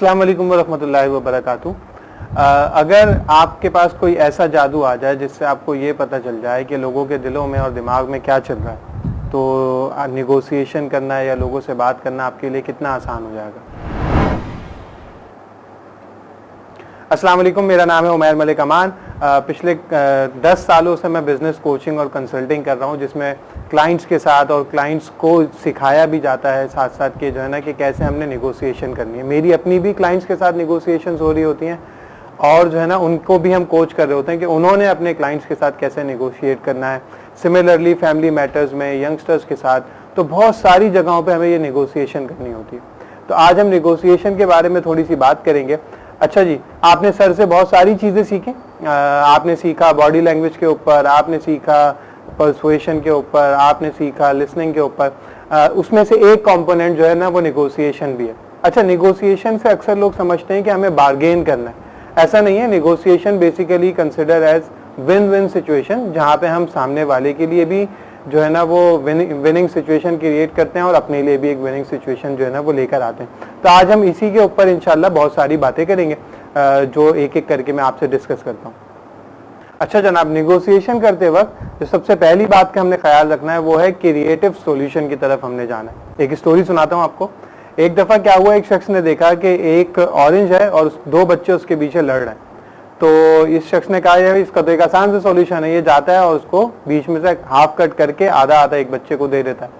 अस्सलाम वालेकुम वरहमतुल्लाहि वबरकातुहू। अगर आपके पास कोई ऐसा जादू आ जाए जिससे आपको ये पता चल जाए कि लोगों के दिलों में और दिमाग में क्या चल रहा है, तो निगोशिएशन करना या लोगों से बात करना आपके लिए कितना आसान हो जाएगा। अस्सलाम वालेकुम, मेरा नाम है उमैर मलिक अमान। पिछले 10 सालों से मैं बिज़नेस कोचिंग और कंसल्टिंग कर रहा हूँ, जिसमें क्लाइंट्स के साथ और क्लाइंट्स को सिखाया भी जाता है साथ साथ कि जो है ना कि कैसे हमने निगोशिएशन करनी है। मेरी अपनी भी क्लाइंट्स के साथ निगोशिएशंस हो रही होती हैं और जो है ना उनको भी हम कोच कर रहे होते हैं कि उन्होंने अपने क्लाइंट्स के साथ कैसे निगोशिएट करना है। सिमिलरली फैमिली मैटर्स में, यंगस्टर्स के साथ, तो बहुत सारी जगहों पे हमें ये निगोशिएशन करनी होती है। तो आज हम निगोशिएशन के बारे में थोड़ी सी बात करेंगे। अच्छा जी, आपने सर से बहुत सारी चीज़ें सीखी। आपने सीखा बॉडी लैंग्वेज के ऊपर, आपने सीखा पर्सुएशन के ऊपर, आपने सीखा लिसनिंग के ऊपर। उसमें से एक कंपोनेंट जो है ना वो निगोशिएशन भी है। अच्छा, निगोशिएशन से अक्सर लोग समझते हैं कि हमें बार्गेन करना है। ऐसा नहीं है। Negotiation basically consider as win win situation, जहाँ पे हम सामने वाले के लिए भी जो है ना वो विनिंग सिचुएशन क्रिएट करते हैं और अपने लिए भी एक विनिंग सिचुएशन जो है ना वो लेकर आते हैं। तो आज हम इसी के ऊपर इंशाल्लाह बहुत सारी बातें करेंगे, जो एक एक करके मैं आपसे डिस्कस करता हूँ। अच्छा जनाब, निगोशिएशन करते वक्त जो सबसे पहली बात का हमने ख्याल रखना है वो है क्रिएटिव सॉल्यूशन की तरफ हमने जाना है। एक स्टोरी सुनाता हूँ आपको। एक दफ़ा क्या हुआ, एक शख्स ने देखा कि एक ऑरेंज है और दो बच्चे उसके पीछे लड़ रहे हैं। तो इस शख्स ने कहा यार इसका तो एक आसान सा सॉल्यूशन है। ये जाता है और उसको बीच में से हाफ कट करके आधा आधा एक बच्चे को दे देता है।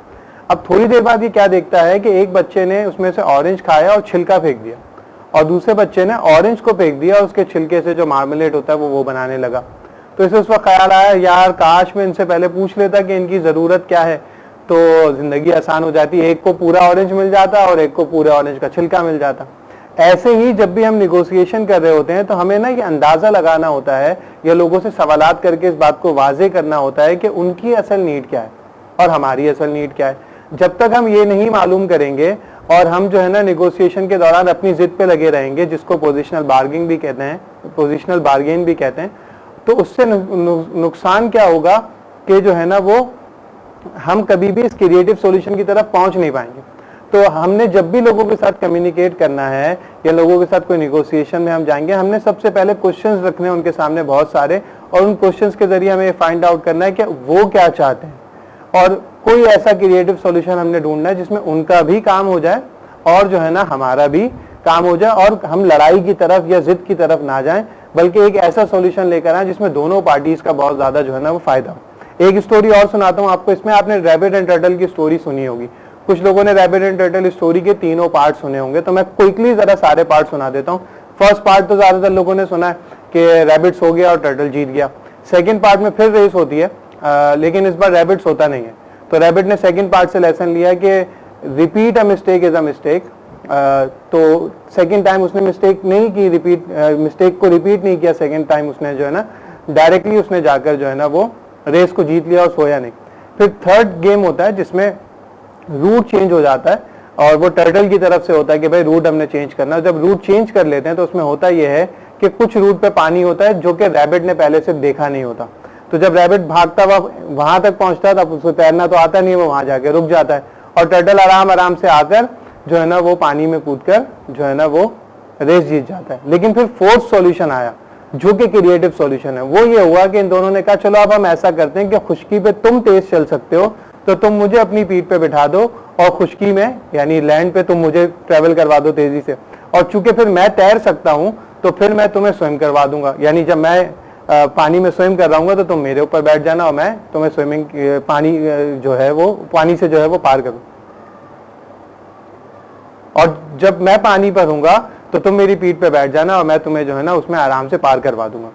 अब थोड़ी देर बाद ये क्या देखता है कि एक बच्चे ने उसमें से ऑरेंज खाया और छिलका फेंक दिया, और दूसरे बच्चे ने ऑरेंज को फेंक दिया और उसके छिलके से जो मार्मलेट होता है वो बनाने लगा। तो इसे उस वक्त ख्याल आया यार काश में इनसे पहले पूछ लेता कि इनकी ज़रूरत क्या है, तो जिंदगी आसान हो जाती। एक को पूरा ऑरेंज मिल जाता और एक को पूरे ऑरेंज का छिलका मिल जाता। ऐसे ही जब भी हम निगोशिएशन कर रहे होते हैं तो हमें ना ये अंदाज़ा लगाना होता है या लोगों से सवालात करके इस बात को वाजे करना होता है कि उनकी असल नीड क्या है और हमारी असल नीड क्या है। जब तक हम ये नहीं मालूम करेंगे और हम जो है ना निगोशिएशन के दौरान अपनी जिद पे लगे रहेंगे, जिसको पोजिशनल बार्गेनिंग भी कहते हैं, पोजिशनल बार्गेन भी कहते हैं, तो उससे नुकसान क्या होगा कि जो है ना वो हम कभी भी इस क्रिएटिव सॉल्यूशन की तरफ पहुंच नहीं पाएंगे। तो हमने जब भी लोगों के साथ कम्युनिकेट करना है या लोगों के साथ कोई निगोशिएशन में हम जाएंगे, हमने सबसे पहले क्वेश्चंस रखने हैं उनके सामने बहुत सारे, और उन क्वेश्चंस के जरिए हमें फाइंड आउट करना है कि वो क्या चाहते हैं, और कोई ऐसा क्रिएटिव सॉल्यूशन हमने ढूंढना है जिसमें उनका भी काम हो जाए और जो है ना हमारा भी काम हो जाए, और हम लड़ाई की तरफ या जिद की तरफ ना जाएं, बल्कि एक ऐसा सॉल्यूशन लेकर आए जिसमें दोनों पार्टीज का बहुत ज्यादा जो है ना वो फायदा हो। एक स्टोरी और सुनाता हूँ आपको। इसमें आपने रैबिट एंड टर्टल की स्टोरी सुनी होगी। कुछ लोगों ने रैबिट एंड टर्टल स्टोरी के तीनों पार्ट सुने होंगे, तो मैं क्विकली जरा सारे पार्ट सुना देता हूँ। फर्स्ट पार्ट तो ज्यादातर लोगों ने सुना है कि रैबिट सो गया और टर्टल जीत गया। सेकंड पार्ट में फिर रेस होती है, लेकिन इस बार रैबिट सोता नहीं है। तो रैबिट ने सेकंड पार्ट से लेसन लिया कि repeat a mistake is a mistake. तो सेकंड टाइम उसने मिस्टेक नहीं की, मिस्टेक को रिपीट नहीं किया। सेकंड टाइम उसने जो है ना डायरेक्टली उसने जाकर जो है ना वो रेस को जीत लिया और सोया नहीं। फिर थर्ड गेम होता है जिसमें रूट चेंज हो जाता है, और वो टर्टल की तरफ से होता है कि भाई रूट हमने चेंज करना है। जब रूट चेंज कर लेते हैं तो उसमें होता यह है कि कुछ रूट पे पानी होता है जो कि रैबिट ने पहले से देखा नहीं होता। तो जब रैबिट भागता हुआ वहां तक पहुंचता है तब उसको तैरना तो आता नहीं है, वो वहां जाके रुक जाता है, और टर्टल आराम आराम से आकर जो है ना वो पानी में कूदकर जो है ना वो रेस जीत जाता है। लेकिन फिर फोर्थ सॉल्यूशन आया जो कि क्रिएटिव सॉल्यूशन है। वो ये हुआ कि इन दोनों ने कहा चलो अब हम ऐसा करते हैं कि खुश्की पे तुम तेज चल सकते हो तो तुम मुझे अपनी पीठ पे बिठा दो, और खुश्की में यानी लैंड पे तुम मुझे ट्रेवल करवा दो तेजी से, और चूंकि फिर मैं तैर सकता हूं तो फिर मैं तुम्हें स्विम करवा दूंगा। यानी जब मैं पानी में स्विम कर रहा हूँ तो तुम मेरे ऊपर बैठ जाना और मैं तुम्हें स्विमिंग पानी जो है वो पानी से जो है वो पार करूँ, और जब मैं पानी पर हूंगा तो तुम मेरी पीठ पे बैठ जाना और मैं तुम्हें जो है ना उसमें आराम से पार करवा दूंगा।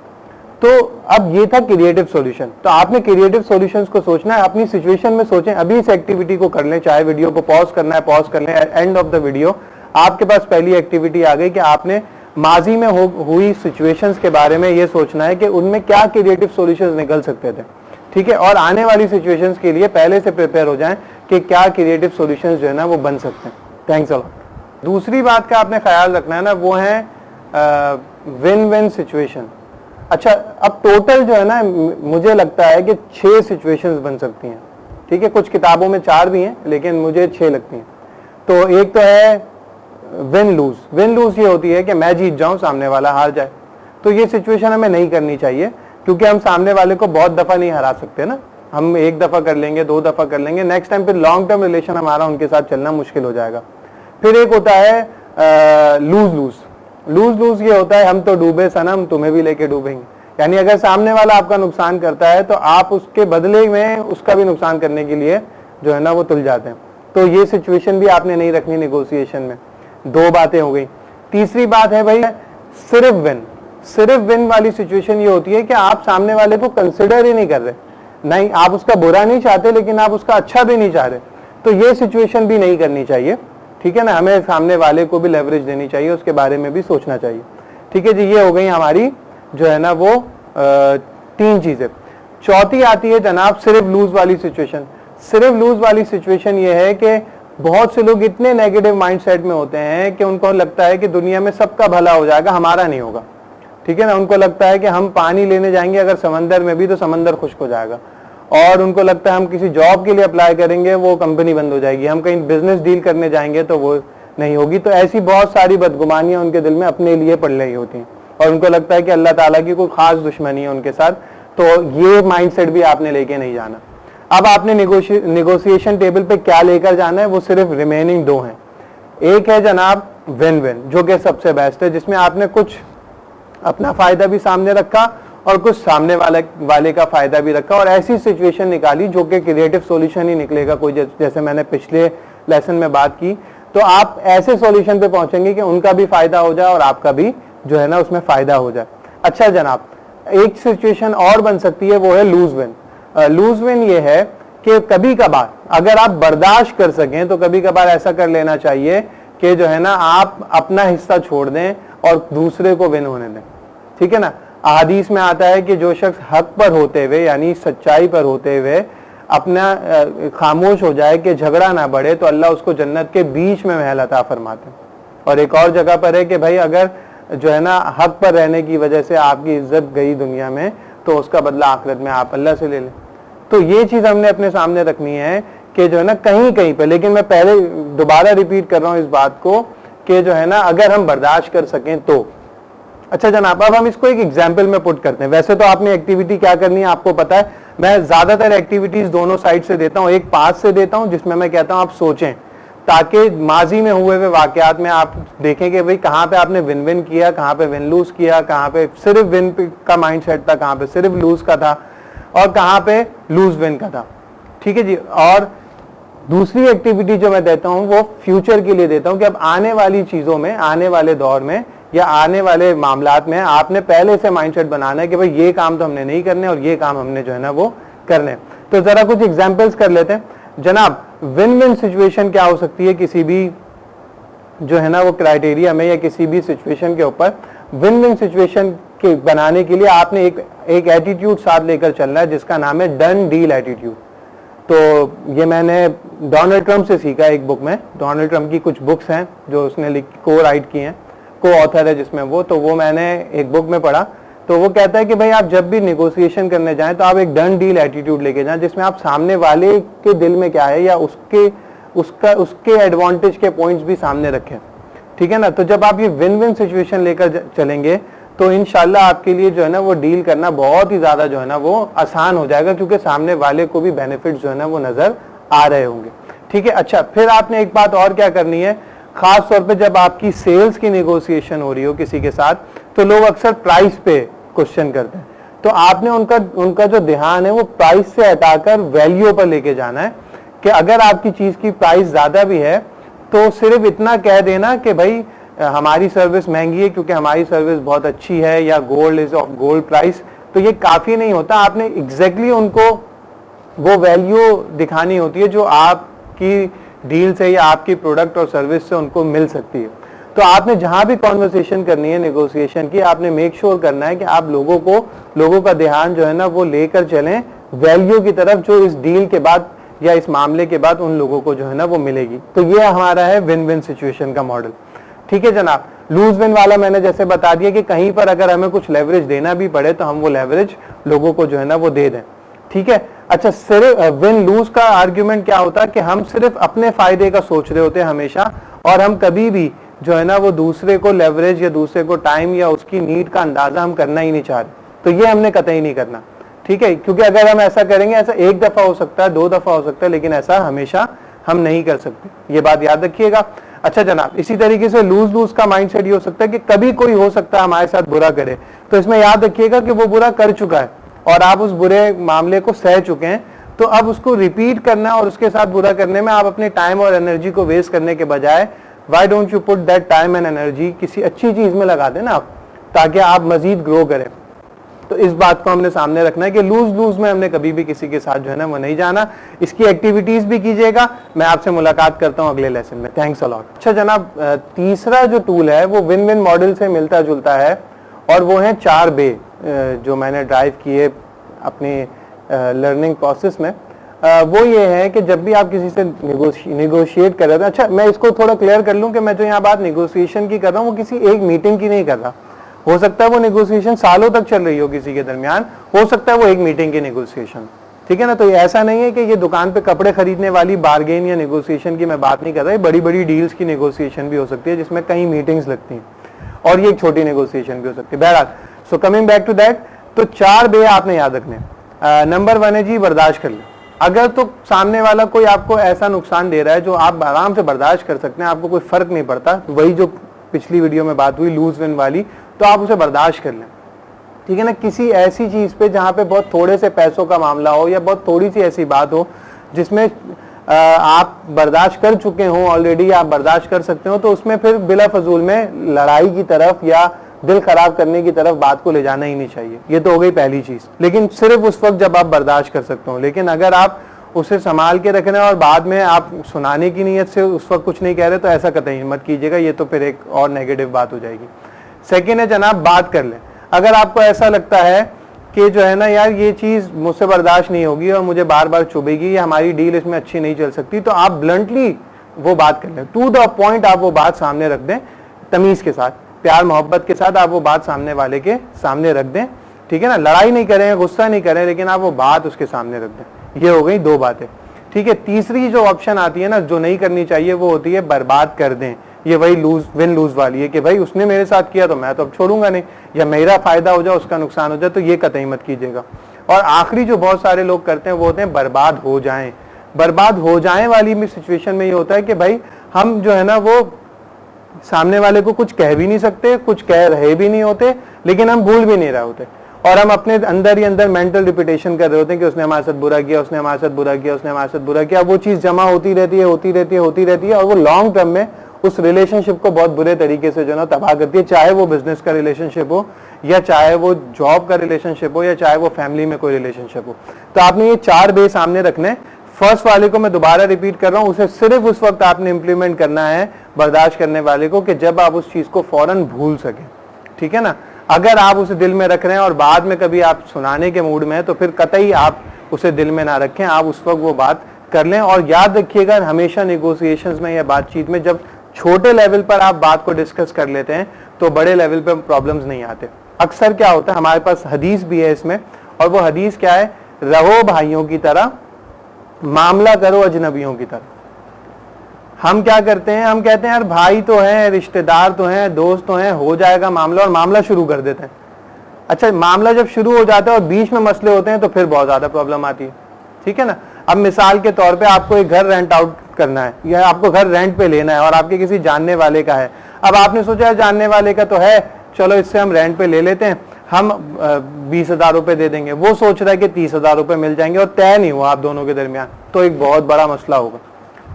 तो अब ये था क्रिएटिव सॉल्यूशन। तो आपने क्रिएटिव सॉल्यूशंस को सोचना है, अपनी सिचुएशन में सोचें। अभी इस एक्टिविटी को कर लें, चाहे वीडियो को पॉज करना है पॉज कर लें। एंड ऑफ द वीडियो आपके पास पहली एक्टिविटी आ गई कि आपने माजी में हुई सिचुएशंस के बारे में ये सोचना है कि उनमें क्या क्रिएटिव सॉल्यूशंस निकल सकते थे, ठीक है। और आने वाली सिचुएशंस के लिए पहले से प्रिपेयर हो जाएं कि क्या क्रिएटिव सॉल्यूशंस जो है ना वो बन सकते हैं। Thanks a lot. दूसरी बात का आपने ख्याल रखना है ना वो है विन विन सिचुएशन। अच्छा, अब टोटल जो है ना मुझे लगता है कि 6 सिचुएशंस बन सकती हैं, ठीक है। कुछ किताबों में 4 भी हैं लेकिन मुझे 6 लगती हैं। तो एक तो है विन लूज ये होती है कि मैं जीत जाऊं, सामने वाला हार जाए। तो ये सिचुएशन हमें नहीं करनी चाहिए, क्योंकि हम सामने वाले को बहुत दफा नहीं हरा सकते ना। हम एक दफा कर लेंगे, 2 दफा कर लेंगे, नेक्स्ट टाइम फिर लॉन्ग टर्म रिलेशन हमारा उनके साथ चलना मुश्किल हो जाएगा। फिर एक होता है लूज लूज ये होता है हम तो डूबे सनम, तुम्हें भी लेके डूबेंगे। यानी अगर सामने वाला आपका नुकसान करता है तो आप उसके बदले में उसका भी नुकसान करने के लिए जो है ना वो तुल जाते हैं। तो ये सिचुएशन भी आपने नहीं रखनी नेगोशिएशन में। 2 बातें हो गई। तीसरी बात है भाई सिर्फ विन वाली सिचुएशन ये होती है कि आप सामने वाले को कंसिडर ही नहीं कर रहे, नहीं आप उसका बुरा नहीं चाहते लेकिन आप उसका अच्छा भी नहीं चाह रहे। तो ये सिचुएशन भी नहीं करनी चाहिए, ठीक है ना। हमें सामने वाले को भी लेवरेज देनी चाहिए, उसके बारे में भी सोचना चाहिए, ठीक है जी। ये हो गई हमारी जो है ना वो 3 चीजें। चौथी आती है जनाब सिर्फ लूज वाली सिचुएशन। सिर्फ लूज वाली सिचुएशन ये है कि बहुत से लोग इतने नेगेटिव माइंडसेट में होते हैं कि उनको लगता है कि दुनिया में सबका भला हो जाएगा, हमारा नहीं होगा, ठीक है ना। उनको लगता है कि हम पानी लेने जाएंगे अगर समंदर में भी तो समंदर खुश्क हो जाएगा, और उनको लगता है हम किसी जॉब के लिए अप्लाई करेंगे वो कंपनी बंद हो जाएगी, हम कहीं बिजनेस डील करने जाएंगे तो वो नहीं होगी। तो ऐसी बहुत सारी बदगुमानियां उनके दिल में अपने लिए पड़ रही होती हैं, और उनको लगता है कि अल्लाह ताला की कोई खास दुश्मनी है उनके साथ। तो ये माइंडसेट भी आपने लेके नहीं जाना। अब आपने नेगोशिएशन टेबल पे क्या लेकर जाना है, वो सिर्फ रिमेनिंग 2 हैं। एक है जनाब विन विन, जो कि सबसे बेस्ट है, जिसमें आपने कुछ अपना फायदा भी सामने रखा और कुछ सामने वाले का फायदा भी रखा, और ऐसी सिचुएशन निकाली जो कि क्रिएटिव सॉल्यूशन ही निकलेगा कोई, जैसे मैंने पिछले लेसन में बात की। तो आप ऐसे सॉल्यूशन पे पहुंचेंगे कि उनका भी फायदा हो जाए और आपका भी जो है ना उसमें फायदा हो जाए। अच्छा जनाब, एक सिचुएशन और बन सकती है, वो है लूज विन। लूज विन ये है कि कभी कभार अगर आप बर्दाश्त कर सकें तो कभी कभार ऐसा कर लेना चाहिए कि जो है ना आप अपना हिस्सा छोड़ दें और दूसरे को विन होने दें, ठीक है ना। हदीस में आता है कि जो शख्स हक पर होते हुए यानी सच्चाई पर होते हुए अपना खामोश हो जाए कि झगड़ा ना बढ़े, तो अल्लाह उसको जन्नत के बीच में महल अता फरमाते हैं। और एक और जगह पर है कि भाई अगर जो है ना हक पर रहने की वजह से आपकी इज्जत गई दुनिया में तो उसका बदला आखिरत में आप अल्लाह से ले लें। तो ये चीज हमने अपने सामने रखनी है कि जो है ना कहीं कहीं पे, लेकिन मैं पहले दोबारा रिपीट कर रहा हूं इस बात को कि जो है ना अगर हम बर्दाश्त कर सकें तो। अच्छा जनाब, अब हम इसको एक एग्जाम्पल में पुट करते हैं। वैसे तो आपने एक्टिविटी क्या करनी है आपको पता है, मैं ज्यादातर एक्टिविटीज दोनों साइड से देता हूं। एक पास से देता हूं जिसमें मैं कहता हूं आप सोचें, ताकि माजी में हुए हुए वाकयात में आप देखें कि भाई कहां पे आपने विन विन किया, कहां पे विन लूज किया, कहां पे सिर्फ विन का माइंडसेट था, कहां पे सिर्फ लूज का था, और कहां पे लूज विन का था, ठीक है जी। और दूसरी एक्टिविटी जो मैं देता हूं वो फ्यूचर के लिए देता हूं कि अब आने वाली चीजों में, आने वाले दौर में या आने वाले मामलात में आपने पहले से माइंडसेट बनाना है कि भाई ये काम तो हमने नहीं करने और ये काम हमने जो है ना वो करने। तो जरा कुछ एग्जांपल्स कर लेते हैं जनाब। विन विन सिचुएशन क्या हो सकती है किसी भी जो है ना वो क्राइटेरिया में या किसी भी सिचुएशन के ऊपर। विन विन सिचुएशन के बनाने के लिए आपने एक एटीट्यूड साथ लेकर चलना है जिसका नाम है डन डील एटीट्यूड। तो ये मैंने डोनाल्ड ट्रंप से सीखा एक बुक में। डोनाल्ड ट्रंप की कुछ बुक्स हैं जो उसने को राइट की हैं, को ऑथर है जिसमें वो, तो वो मैंने एक बुक में पढ़ा। तो वो कहता है कि भाई आप जब भी नेगोशिएशन करने जाएं तो आप एक डन डील एटीट्यूड लेके जाएं, जिसमें आप सामने वाले के दिल में क्या है या उसके एडवांटेज के पॉइंट्स भी सामने रखें, ठीक है ना। तो जब आप ये विन विन सिचुएशन लेकर चलेंगे तो इंशाल्लाह आपके लिए जो है ना वो डील करना बहुत ही ज्यादा जो है ना वो आसान हो जाएगा, क्योंकि सामने वाले को भी बेनिफिट जो है ना वो नजर आ रहे होंगे, ठीक है। अच्छा, फिर आपने एक बात और क्या करनी है, खास तौर पे जब आपकी सेल्स की नेगोशिएशन हो रही हो किसी के साथ, तो लोग अक्सर प्राइस पे क्वेश्चन करते हैं। तो आपने उनका जो ध्यान है वो प्राइस से हटाकर वैल्यू पर लेके जाना है कि अगर आपकी चीज की प्राइस ज्यादा भी है तो सिर्फ इतना कह देना कि भाई हमारी सर्विस महंगी है क्योंकि हमारी सर्विस बहुत अच्छी है, या gold is of gold price. तो ये काफी नहीं होता, आपने एग्जैक्टली उनको वो वैल्यू दिखानी होती है जो आपकी डील से या आपकी प्रोडक्ट और सर्विस से उनको मिल सकती है। तो आपने जहां भी कॉन्वर्सेशन करनी है नेगोशिएशन की, आपने मेक श्योर करना है कि आप लोगों का ध्यान जो है ना वो लेकर चलें वैल्यू की तरफ, जो इस डील के बाद या इस मामले के बाद उन लोगों को जो है ना वो मिलेगी। तो ये हमारा है विन विन सिचुएशन का मॉडल, ठीक है जनाब। लूज विन वाला मैंने जैसे बता दिया कि कहीं पर अगर हमें कुछ लेवरेज देना भी पड़े तो हम वो लेवरेज लोगों को जो है ना वो दे दें, ठीक है। अच्छा, सिर्फ विन लूज का आर्ग्यूमेंट क्या होता है कि हम सिर्फ अपने फायदे का सोच रहे होते हैं हमेशा, और हम कभी भी जो है ना वो दूसरे को लेवरेज या दूसरे को टाइम या उसकी नीड का अंदाजा हम करना ही नहीं चाह रहे, तो ये हमने कतई नहीं करना, ठीक है। क्योंकि अगर हम ऐसा करेंगे, ऐसा एक दफा हो सकता है, 2 दफा हो सकता है, लेकिन ऐसा हमेशा हम नहीं कर सकते, ये बात याद रखिएगा। अच्छा जनाब, इसी तरीके से लूज लूज का माइंडसेट ये हो सकता है कि कभी कोई हो सकता है हमारे साथ बुरा करे, तो इसमें याद रखिएगा कि वो बुरा कर चुका है और आप उस बुरे मामले को सह चुके हैं, तो अब उसको रिपीट करना और उसके साथ बुरा करने में आप अपने टाइम और एनर्जी को वेस्ट करने के बजाय why don't you put that time and energy किसी अच्छी चीज में लगा देना आप, ताकि आप मजीद ग्रो करें। तो इस बात को हमने सामने रखना है कि लूज लूज में हमने कभी भी किसी के साथ जो है ना वो नहीं जाना। इसकी एक्टिविटीज भी कीजिएगा। मैं आपसे मुलाकात करता हूं अगले लेसन में। Thanks a lot. अच्छा जनाब, तीसरा जो टूल है वो विन विन मॉडल से मिलता जुलता है और वो है 4 बे जो मैंने ड्राइव किए अपनी लर्निंग प्रोसेस में। वो ये है कि जब भी आप किसी से निगोशिएट कर रहे हैं, अच्छा मैं इसको थोड़ा क्लियर कर लूं कि मैं जो यहाँ बात निगोशिएशन की कर रहा हूँ वो किसी एक मीटिंग की नहीं कर रहा। हो सकता है वो निगोशिएशन सालों तक चल रही हो किसी के दरमियान, हो सकता है वो एक मीटिंग की निगोशिएशन, ठीक है ना। तो ये ऐसा नहीं है कि ये दुकान पे कपड़े खरीदने वाली बार्गेन या निगोशिएशन की मैं बात नहीं कर रहा, बड़ी बड़ी डील्स की निगोशिएशन भी हो सकती है जिसमें कई मीटिंग्स लगती हैं, और ये एक छोटी निगोशिएशन भी हो सकती है। बहरहाल, so coming back to that, तो 4 बे आपने याद रखने। नंबर 1 है जी बर्दाश्त कर ले। अगर तो सामने वाला कोई आपको ऐसा नुकसान दे रहा है जो आप आराम से बर्दाश्त कर सकते हैं, आपको कोई फर्क नहीं पड़ता, वही जो पिछली वीडियो में बात हुई लूज विन वाली, तो आप उसे बर्दाश्त कर लें, ठीक है ना। किसी ऐसी चीज पे जहां पे बहुत थोड़े से पैसों का मामला हो या बहुत थोड़ी सी ऐसी बात हो जिसमें आप बर्दाश्त कर चुके हो ऑलरेडी, आप बर्दाश्त कर सकते हो, तो उसमें फिर बिला फजूल में लड़ाई की तरफ या दिल खराब करने की तरफ बात को ले जाना ही नहीं चाहिए। ये तो हो गई पहली चीज, लेकिन सिर्फ उस वक्त जब आप बर्दाश्त कर सकते हो। लेकिन अगर आप उसे संभाल के रखना और बाद में आप सुनाने की नीयत से उस वक्त कुछ नहीं कह रहे, तो ऐसा कतई मत कीजिएगा, ये तो फिर एक और नेगेटिव बात हो जाएगी। सेकेंड है जनाब बात कर लें। अगर आपको ऐसा लगता है कि जो है ना यार ये चीज मुझसे बर्दाश्त नहीं होगी और मुझे बार बार चुभेगी या हमारी डील इसमें अच्छी नहीं चल सकती, तो आप ब्लंटली वो बात कर लें, टू द पॉइंट आप वो बात सामने रख दें, तमीज के साथ, प्यार मोहब्बत के साथ आप वो बात सामने वाले के सामने रख दें, ठीक है ना। लड़ाई नहीं करें, गुस्सा नहीं करें, लेकिन आप वो बात उसके सामने रख दें। ये हो गई 2 बातें, ठीक है। तीसरी जो ऑप्शन आती है ना जो नहीं करनी चाहिए, वो होती है बर्बाद कर दें। ये वही विन लूज वाली है कि भाई उसने मेरे साथ किया तो मैं तो अब छोड़ूंगा नहीं, या मेरा फायदा हो जाए उसका नुकसान हो जाए, तो ये कतई मत कीजिएगा। और आखिरी जो बहुत सारे लोग करते हैं वो होते हैं बर्बाद हो जाएं। बर्बाद हो जाएं वाली भी सिचुएशन में ये होता है कि भाई हम जो है ना वो सामने वाले को कुछ कह भी नहीं सकते, कुछ कह रहे भी नहीं होते, लेकिन हम भूल भी नहीं रहे होते, और हम अपने अंदर ही अंदर मेंटल रिपीटेशन कर रहे होते हैं कि उसने हमारे साथ बुरा किया, उसने हमारे साथ बुरा किया, उसने हमारे साथ बुरा किया। वो चीज जमा होती रहती है, होती रहती है, होती रहती है, और वो लॉन्ग टर्म में उस रिलेशनशिप को बहुत बुरे तरीके से जो ना तबाह करती है, चाहे वो बिजनेस का रिलेशनशिप हो, या चाहे वो जॉब का रिलेशनशिप हो, या चाहे वो फैमिली में कोई रिलेशनशिप हो। तो आपने ये 4 बे सामने रखने। फर्स्ट वाले को मैं दोबारा रिपीट कर रहा हूं, उसे सिर्फ उस वक्त आपने इंप्लीमेंट करना है बर्दाश्त करने वाले को कि जब आप उस चीज को फौरन भूल सकें, ठीक है ना। अगर आप उसे दिल में रख रहे हैं और बाद में कभी आप सुनाने के मूड में हैं, तो फिर कतई आप उसे दिल में ना रखें, आप उस वक्त वो बात कर लें। और याद रखिएगा हमेशा नेगोशिएशंस में या बातचीत में जब छोटे लेवल पर आप बात को डिस्कस कर लेते हैं तो बड़े लेवल पर प्रॉब्लम्स नहीं आते। अक्सर क्या होता है, हमारे पास हदीस भी है इसमें, और वो हदीस क्या है, रहो भाइयों की तरह, मामला करो अजनबियों की तरह। हम क्या करते हैं, हम कहते हैं यार भाई तो हैं, रिश्तेदार तो हैं, दोस्त तो हैं, हो जाएगा मामला, और मामला शुरू कर देते हैं। अच्छा, मामला जब शुरू हो जाता है और बीच में मसले होते हैं तो फिर बहुत ज्यादा प्रॉब्लम आती है, ठीक है ना। अब मिसाल के तौर पे आपको एक घर रेंट आउट करना है या आपको घर रेंट पे लेना है और आपके किसी जानने वाले का है। अब आपने सोचा है जानने वाले का तो है, चलो इससे हम रेंट पे ले लेते हैं, हम 20,000 रुपए दे देंगे। वो सोच रहा है कि 30,000 रुपए मिल जाएंगे और तय नहीं हुआ आप दोनों के दरमियान, तो एक बहुत बड़ा मसला होगा।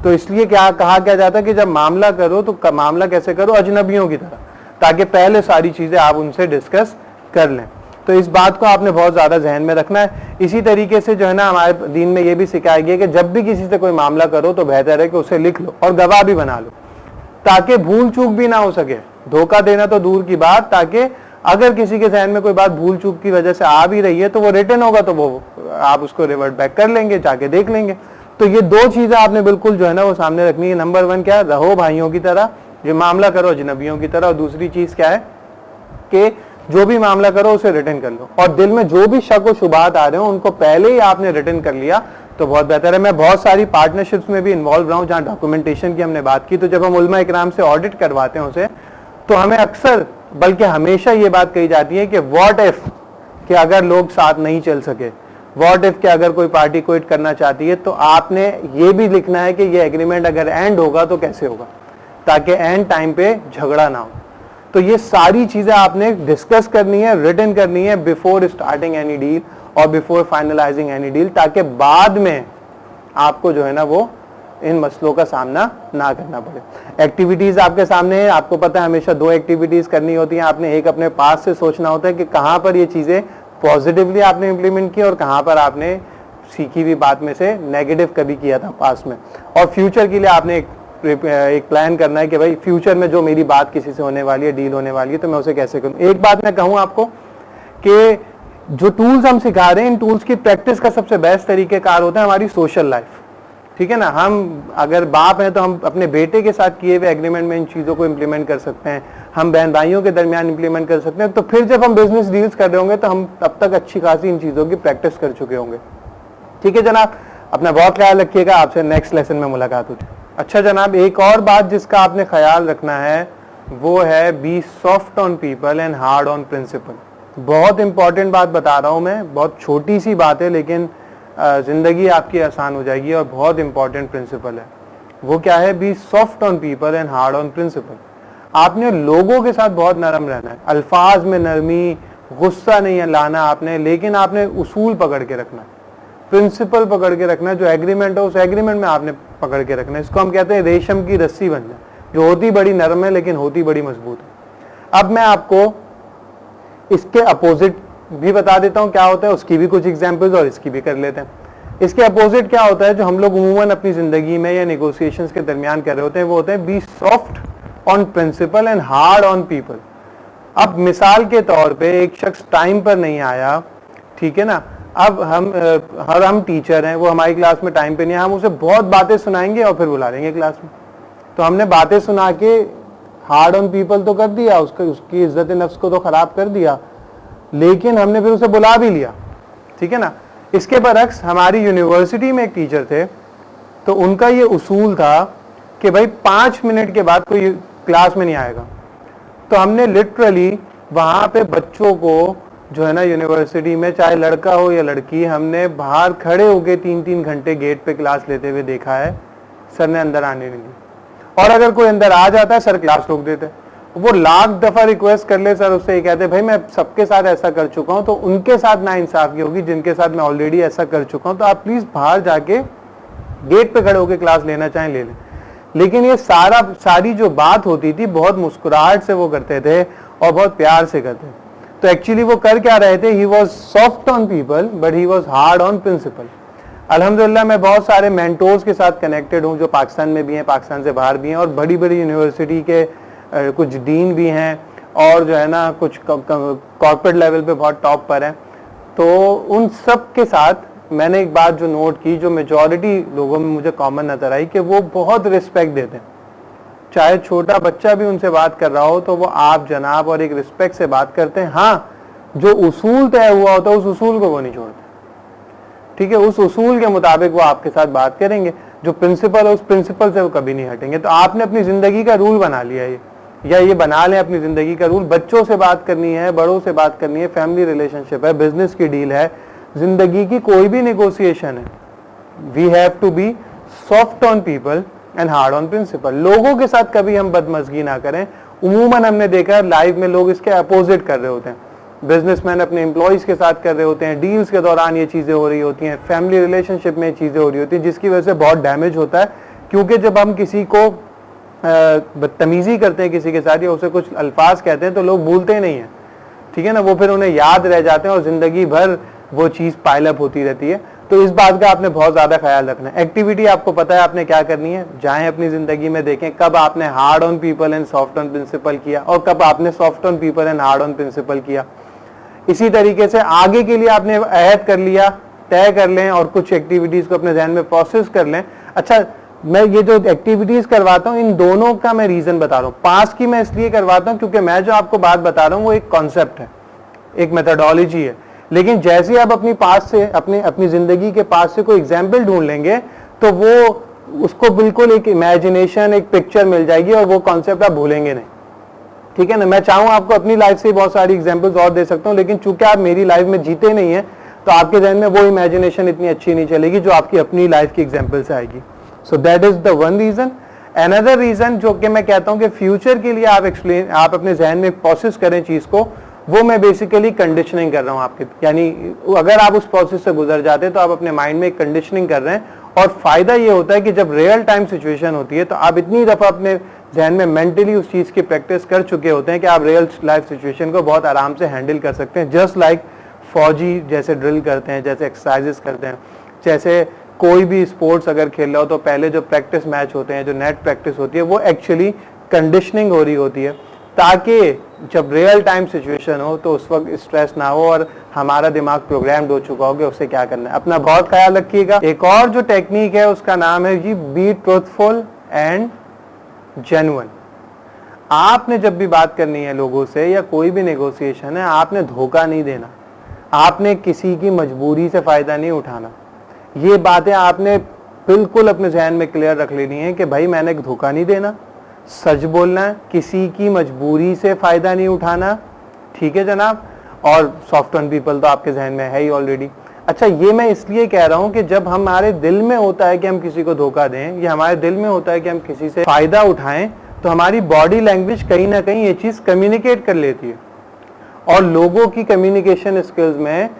तो इसलिए क्या कहा क्या जाता है कि जब मामला करो तो मामला कैसे करो, अजनबियों की तरह, ताकि पहले सारी चीजें आप उनसे डिस्कस कर लें। तो इस बात को आपने बहुत ज्यादा जहन में रखना है। इसी तरीके से जो है ना हमारे दीन में ये भी सिखाया गया कि जब भी किसी से कोई मामला करो तो बेहतर है कि उसे लिख लो और गवाह भी बना लो, ताकि भूल चूक भी ना हो सके। धोखा देना तो दूर की बात, ताकि अगर किसी के जहन में कोई बात भूल चूक की वजह से आ भी रही है तो वो रिटर्न होगा, तो वो आप उसको रिवर्ट बैक कर लेंगे, जाके देख लेंगे। तो ये 2 चीजें आपने बिल्कुल जो है ना वो सामने रखनी है। नंबर 1 क्या है, रहो भाइयों की तरह, जो मामला करो अजनबियों की तरह। और दूसरी चीज क्या है कि जो भी मामला करो उसे रिटर्न कर लो, और दिल में जो भी शक व शुबात आ रहे हो उनको पहले ही आपने रिटर्न कर लिया तो बहुत बेहतर है। मैं बहुत सारी पार्टनरशिप्स में भी इन्वॉल्व रहा हूँ जहाँ डॉक्यूमेंटेशन की हमने बात की, तो जब हम उलमा इकराम से ऑडिट करवाते हैं उसे, तो हमें अक्सर बल्कि हमेशा ये बात कही जाती है कि व्हाट इफ कि अगर लोग साथ नहीं चल सके, व्हाट इफ कि अगर कोई पार्टी क्विट करना चाहती है, तो आपने ये भी लिखना है कि ये एग्रीमेंट अगर एंड होगा तो कैसे होगा, ताकि एंड टाइम पे झगड़ा ना हो। तो ये सारी चीजें आपने डिस्कस करनी है, रिटन करनी है बिफोर स्टार्टिंग एनी डील और बिफोर फाइनलाइजिंग एनी डील, ताकि बाद में आपको जो है ना वो इन मसलों का सामना ना करना पड़े। एक्टिविटीज आपके सामने है, आपको पता है हमेशा 2 एक्टिविटीज करनी होती हैं। आपने एक अपने पास से सोचना होता है कि कहां पर ये चीजें पॉजिटिवली आपने इंप्लीमेंट की और कहां पर आपने सीखी हुई बात में से नेगेटिव कभी किया था पास में, और फ्यूचर के लिए आपने एक प्लान करना है कि भाई फ्यूचर में जो मेरी बात किसी से होने वाली है, डील होने वाली है, तो मैं उसे कैसे करूं। एक बात मैं कहूं आपको कि जो टूल्स हम सिखा रहे हैं, इन टूल्स की प्रैक्टिस का सबसे बेस्ट तरीकेकार होता है हमारी सोशल लाइफ, ठीक है ना। हम अगर बाप हैं तो हम अपने बेटे के साथ किए हुए एग्रीमेंट में इन चीज़ों को इम्प्लीमेंट कर सकते हैं, हम बहन भाइयों के दरमियान इम्प्लीमेंट कर सकते हैं। तो फिर जब हम बिजनेस डील्स कर रहे होंगे तो हम तब तक अच्छी खासी इन चीज़ों की प्रैक्टिस कर चुके होंगे। ठीक है जनाब, अपना बहुत ख्याल रखिएगा, आपसे नेक्स्ट लेसन में मुलाकात होगी। अच्छा जनाब, एक और बात जिसका आपने ख्याल रखना है वो है be soft on people and hard on principle. बहुत इंपॉर्टेंट बात बता रहा हूँ मैं, बहुत छोटी सी बात है लेकिन जिंदगी आपकी आसान हो जाएगी और बहुत इंपॉर्टेंट प्रिंसिपल है। वो क्या है? Be soft on people and hard on principle. आपने लोगों के साथ बहुत नरम रहना है, अल्फाज में नरमी, गुस्सा नहीं लाना आपने, लेकिन आपने उसूल पकड़ के रखना है, प्रिंसिपल पकड़ के रखना है। जो एग्रीमेंट है उस एग्रीमेंट में आपने पकड़ के रखना है। इसको हम कहते हैं रेशम की रस्सी बन जाए, जो होती बड़ी नरम है लेकिन होती बड़ी मजबूत है। अब मैं आपको इसके अपोजिट भी बता देता हूं क्या होता है, उसकी भी कुछ एग्जांपल्स और इसकी भी कर लेते हैं। इसके अपोजिट क्या होता है जो हम लोग उमूमन अपनी जिंदगी में या नेगोशिएशंस के दरमियान कर रहे होते हैं, वो होते हैं be soft on principle and hard on people. अब मिसाल के तौर पे एक शख्स टाइम पर नहीं आया, ठीक है ना, अब हम टीचर हैं, वो हमारी क्लास में टाइम पे नहीं आया, हम उसे बहुत बातें सुनाएंगे और फिर बुला लेंगे क्लास में। तो हमने बातें सुना के हार्ड ऑन पीपल तो कर दिया, उसकी इज्जत नफ्स को तो खराब कर दिया, लेकिन हमने फिर उसे बुला भी लिया, ठीक है ना। इसके बरक्स हमारी यूनिवर्सिटी में एक टीचर थे, तो उनका ये उसूल था कि भाई 5 मिनट के बाद कोई क्लास में नहीं आएगा। तो हमने लिटरली वहां पे बच्चों को जो है ना यूनिवर्सिटी में, चाहे लड़का हो या लड़की, हमने बाहर खड़े होके 3-3 घंटे गेट पे क्लास लेते हुए देखा है। सर ने अंदर आने नहीं दी, और अगर कोई अंदर आ जाता है सर क्लास रोक देते। वो लाख दफा रिक्वेस्ट कर ले सर उससे, ये कहते भाई मैं सबके साथ ऐसा कर चुका हूं, तो उनके साथ ना इंसाफी होगी जिनके साथ मैं ऑलरेडी ऐसा कर चुका हूं। तो आप प्लीज बाहर जाके गेट पे खड़े होकर क्लास लेना चाहें ले लें। लेकिन ये सारी जो बात होती थी बहुत मुस्कुराहट से वो करते थे और बहुत प्यार से करते थे। तो एक्चुअली वो कर क्या रहे थे? He was soft on people but he was hard on principle. अल्हम्दुलिल्लाह मैं बहुत सारे मेंटोर्स के साथ कनेक्टेड हूँ जो पाकिस्तान में भी हैं, पाकिस्तान से बाहर भी हैं, और बड़ी बड़ी यूनिवर्सिटी के कुछ डीन भी हैं, और जो है ना कुछ कॉर्पोरेट लेवल पे बहुत टॉप पर हैं। तो उन सब के साथ मैंने एक बात जो नोट की, जो मेजॉरिटी लोगों में मुझे कॉमन नजर आई, कि वो बहुत रिस्पेक्ट देते हैं। चाहे छोटा बच्चा भी उनसे बात कर रहा हो तो वो आप जनाब और एक रिस्पेक्ट से बात करते हैं। हाँ, जो उसूल तय हुआ होता है उस उसूल को वो नहीं छोड़ते, ठीक है। उस उसूल के मुताबिक वो आपके साथ बात करेंगे, जो प्रिंसिपल है उस प्रिंसिपल से वो कभी नहीं हटेंगे। तो आपने अपनी जिंदगी का रूल बना लिया है, या ये बना लें अपनी जिंदगी का रूल। बच्चों से बात करनी है, बड़ों से बात करनी है, फैमिली रिलेशनशिप है, बिजनेस की डील है, जिंदगी की कोई भी नेगोशिएशन है, we have to be soft on people and hard on principle. लोगों के साथ कभी हम बदमज़गी ना करें। उमूमन हमने देखा लाइफ में लोग इसके अपोजिट कर रहे होते हैं। बिजनेसमैन अपने एम्प्लॉयज के साथ कर रहे होते हैं, डील्स के दौरान ये चीजें हो रही होती हैं, फैमिली रिलेशनशिप में चीजें हो रही होती हैं, जिसकी वजह से बहुत डैमेज होता है। क्योंकि जब हम किसी को बदतमीजी करते हैं किसी के साथ या उसे कुछ अल्फाज कहते हैं तो लोग भूलते नहीं हैं, ठीक है ना, वो फिर उन्हें याद रह जाते हैं और जिंदगी भर वो चीज पाइलअप होती रहती है। तो इस बात का आपने बहुत ज्यादा ख्याल रखना है। एक्टिविटी आपको पता है आपने क्या करनी है, जाएं अपनी जिंदगी में देखें कब आपने hard on people and soft on principle किया और कब आपने soft on people and hard on principle किया। इसी तरीके से आगे के लिए आपने अहद कर लिया, तय कर लें और कुछ एक्टिविटीज को अपने जहन में प्रोसेस कर लें। अच्छा, मैं ये जो एक्टिविटीज करवाता हूँ इन दोनों का मैं रीजन बता रहा हूँ। पास की मैं इसलिए करवाता हूँ क्योंकि मैं जो आपको बात बता रहा हूँ वो एक कॉन्सेप्ट है, एक मेथोडोलॉजी है, लेकिन जैसे आप अपनी पास से अपनी जिंदगी के पास से कोई एग्जाम्पल ढूंढ लेंगे तो वो उसको बिल्कुल एक इमेजिनेशन, एक पिक्चर मिल जाएगी और वो कॉन्सेप्ट आप भूलेंगे नहीं। ठीक है ना। मैं चाहूँ आपको अपनी लाइफ से बहुत सारी एग्जांपल्स और दे सकता हूँ, लेकिन चूंकि आप मेरी लाइफ में जीते नहीं है तो आपके जहन में वो इमेजिनेशन इतनी अच्छी नहीं चलेगी जो आपकी अपनी लाइफ की एग्जांपल से आएगी। So that is the one reason. Another reason जो कि मैं कहता हूँ कि फ्यूचर के लिए आप अपने जहन में प्रोसेस करें चीज को, वो मैं बेसिकली कंडीशनिंग कर रहा हूँ आपके, यानी अगर आप उस प्रोसेस से गुजर जाते हैं तो आप अपने माइंड में एक कंडीशनिंग कर रहे हैं। और फायदा ये होता है कि जब रियल टाइम सिचुएशन होती है तो आप इतनी दफा अपने जहन में मेंटली उस चीज की प्रैक्टिस कर चुके होते हैं कि आप रियल लाइफ सिचुएशन को बहुत आराम से हैंडल कर सकते हैं। जस्ट लाइक फौजी जैसे ड्रिल करते हैं, जैसे एक्सरसाइजेस करते हैं, जैसे कोई भी स्पोर्ट्स अगर खेल रहा हो तो पहले जो प्रैक्टिस मैच होते हैं, जो नेट प्रैक्टिस होती है, वो एक्चुअली कंडीशनिंग हो रही होती है ताकि जब रियल टाइम सिचुएशन हो तो उस वक्त स्ट्रेस ना हो और हमारा दिमाग प्रोग्राम्ड हो चुका हो कि उससे क्या करना है। अपना बहुत ख्याल रखिएगा। एक और जो टेक्निक है उसका नाम है G be truthful and genuine. आपने जब भी बात करनी है लोगों से या कोई भी नेगोशिएशन है, आपने धोखा नहीं देना, आपने किसी की मजबूरी से फायदा नहीं उठाना। ये बातें आपने बिल्कुल अपने जहन में क्लियर रख लेनी है कि भाई मैंने धोखा नहीं देना, सच बोलना है, किसी की मजबूरी से फायदा नहीं उठाना। ठीक है जनाब। और सॉफ्ट ऑन पीपल तो आपके जहन में है ही ऑलरेडी। अच्छा, ये मैं इसलिए कह रहा हूं कि जब हमारे दिल में होता है कि हम किसी को धोखा दें या हमारे दिल में होता है कि हम किसी से फायदा उठाएं, तो हमारी बॉडी लैंग्वेज कहीं ना कहीं ये चीज कम्युनिकेट कर लेती है। और लोगों की कम्युनिकेशन स्किल्स में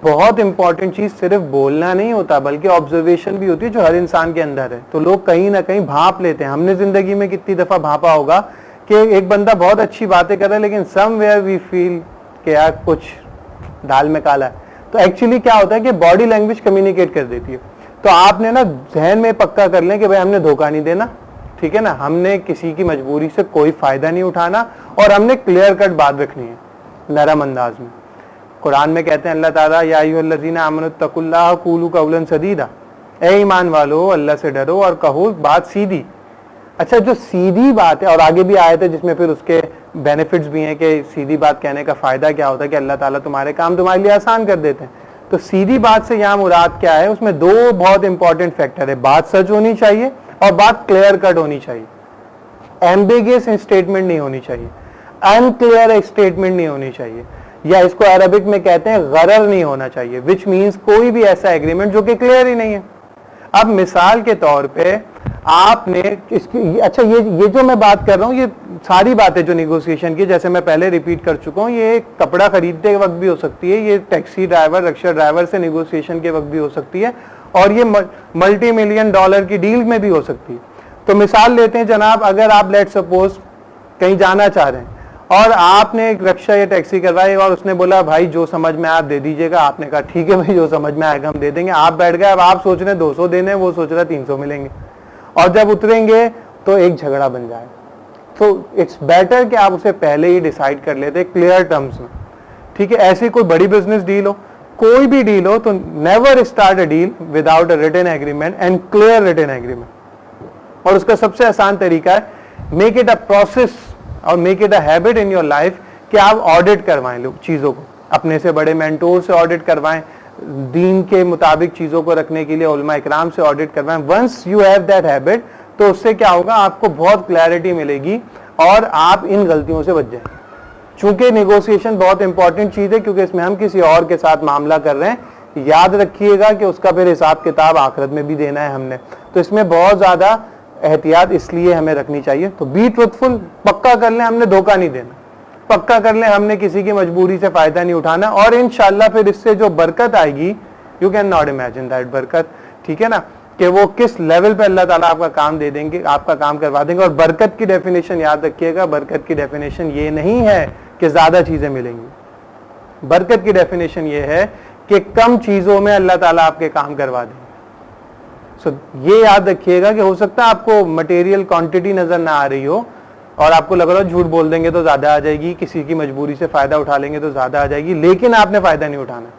बहुत इंपॉर्टेंट चीज सिर्फ बोलना नहीं होता बल्कि ऑब्जर्वेशन भी होती है जो हर इंसान के अंदर है। तो लोग कहीं ना कहीं भांप लेते हैं। हमने जिंदगी में कितनी दफा भांपा होगा कि एक बंदा बहुत अच्छी बातें कर रहा है लेकिन समवेयर वी फील कि यार कुछ दाल में काला है। तो एक्चुअली क्या होता है कि बॉडी लैंग्वेज कम्युनिकेट कर देती है। तो आपने ना जहन में पक्का कर लें कि भाई हमने धोखा नहीं देना, ठीक है ना, हमने किसी की मजबूरी से कोई फायदा नहीं उठाना और हमने क्लियर कट बात रखनी है नरम अंदाज में। कुरान में कहते हैं अल्लाह ताला या अय्युहल्लज़ीना आमनुत्तकुल्लाह कूलू कौलन सदीदा, ए ईमान वालो अल्लाह से डरो और कहो बात सीधी। अच्छा, जो सीधी बात है, और आगे भी आयत है जिसमें फिर उसके बेनिफिट्स भी हैं कि सीधी बात कहने का फायदा क्या होता है कि अल्लाह ताला तुम्हारे काम तुम्हारे लिए आसान कर देते हैं। तो सीधी बात से यहाँ मुराद क्या है, उसमें दो बहुत इंपॉर्टेंट फैक्टर है। बात सच होनी चाहिए और बात क्लियर कट होनी चाहिए। एम्बिगियस स्टेटमेंट नहीं होनी चाहिए, अनक्लियर स्टेटमेंट नहीं होनी चाहिए, या इसको अरबिक में कहते हैं गरर नहीं होना चाहिए, विच मीन्स कोई भी ऐसा एग्रीमेंट जो कि क्लियर ही नहीं है। अब मिसाल के तौर पे आपने इसकी, अच्छा ये जो मैं बात कर रहा हूँ ये सारी बातें जो नेगोशिएशन की, जैसे मैं पहले रिपीट कर चुका हूँ, ये कपड़ा खरीदते के वक्त भी हो सकती है, ये टैक्सी ड्राइवर रिक्शा ड्राइवर से नेगोशिएशन के वक्त भी हो सकती है, और ये मल्टी मिलियन डॉलर की डील में भी हो सकती है। तो मिसाल लेते हैं जनाब, अगर आप लेट सपोज कहीं जाना चाह रहे हैं और आपने एक रिक्शा या टैक्सी करवाई और उसने बोला भाई जो समझ में आप दे दीजिएगा। आपने कहा ठीक है भाई जो समझ में आएगा हम दे देंगे। आप बैठ गए, अब आप सोच रहे हैं 200 देने, वो सोच रहा है 300 मिलेंगे, और जब उतरेंगे तो एक झगड़ा बन जाए। तो इट्स बेटर कि आप उसे पहले ही डिसाइड कर लेते क्लियर टर्म्स में। ठीक है, ऐसी कोई बड़ी बिजनेस डील हो, कोई भी डील हो, तो never start a deal without a written agreement and clear written agreement. और उसका सबसे आसान तरीका है मेक इट अ प्रोसेस और make it a habit in your life कि आप ऑडिट करवाएं लोग चीज़ों को, अपने से बड़े मेंटोर से ऑडिट करवाएं, दीन के मुताबिक चीज़ों को रखने के लिए उलमा इकराम से ऑडिट करवाएं। Once you have that habit, तो उससे क्या होगा, आपको बहुत क्लैरिटी मिलेगी और आप इन गलतियों से बच जाएं। चूंकि नेगोशिएशन बहुत इंपॉर्टेंट चीज़ है क्योंकि इसमें हम किसी और के साथ मामला कर रहे हैं, याद रखिएगा कि उसका फिर हिसाब किताब आखिरत में भी देना है हमने, तो इसमें बहुत ज़्यादा एहतियात इसलिए हमें रखनी चाहिए। तो बी ट्रूथफुल, पक्का कर लें हमने धोखा नहीं देना, पक्का कर लें हमने किसी की मजबूरी से फायदा नहीं उठाना, और इंशाल्लाह फिर इससे जो बरकत आएगी, you can not imagine that बरकत। ठीक है ना, कि वो किस लेवल पे अल्लाह ताला आपका काम दे देंगे, आपका काम करवा देंगे। और बरकत की डेफिनेशन याद रखिएगा, बरकत की डेफिनेशन ये नहीं है कि ज्यादा चीजें मिलेंगी। बरकत की डेफिनेशन ये है कि कम चीजों में अल्लाह ताला आपके काम करवा देंगे। ये याद रखिएगा कि हो सकता है आपको मटेरियल क्वांटिटी नजर ना आ रही हो और आपको लग रहा हो झूठ बोल देंगे तो ज्यादा आ जाएगी, किसी की मजबूरी से फायदा उठा लेंगे तो ज्यादा आ जाएगी, लेकिन आपने फायदा नहीं उठाना।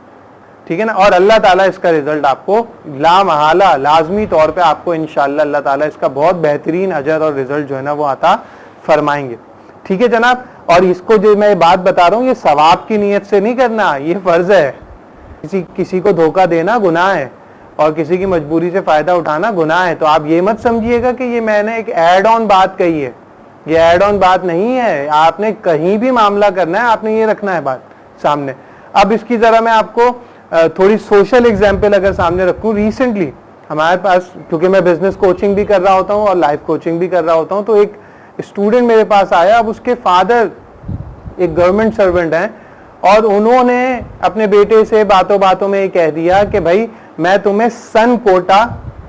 ठीक है ना, और अल्लाह ताला इसका रिजल्ट आपको लामहला लाजमी तौर पे आपको इंशाअल्लाह अल्लाह ताला इसका बहुत बेहतरीन अजर और रिजल्ट जो है ना वो आता फरमाएंगे। ठीक है जनाब, और इसको जो मैं बात बता रहा हूँ ये सवाब की नीयत से नहीं करना, ये फर्ज है। किसी को धोखा देना गुनाह है और किसी की मजबूरी से फायदा उठाना गुनाह है। तो आप ये मत समझिएगा कि ये मैंने एक एड ऑन बात कही है, ये एड ऑन बात नहीं है। आपने कहीं भी मामला करना है, आपने ये रखना है बात सामने। अब इसकी जरा मैं आपको थोड़ी सोशल एग्जाम्पल अगर सामने रखूं, रिसेंटली हमारे पास, क्योंकि मैं बिजनेस कोचिंग भी कर रहा होता हूं और लाइफ कोचिंग भी कर रहा होता हूं, तो एक स्टूडेंट मेरे पास आया। अब उसके फादर एक गवर्नमेंट सर्वेंट हैं और उन्होंने अपने बेटे से बातों बातों में ये कह दिया कि भाई मैं तुम्हें सन कोटा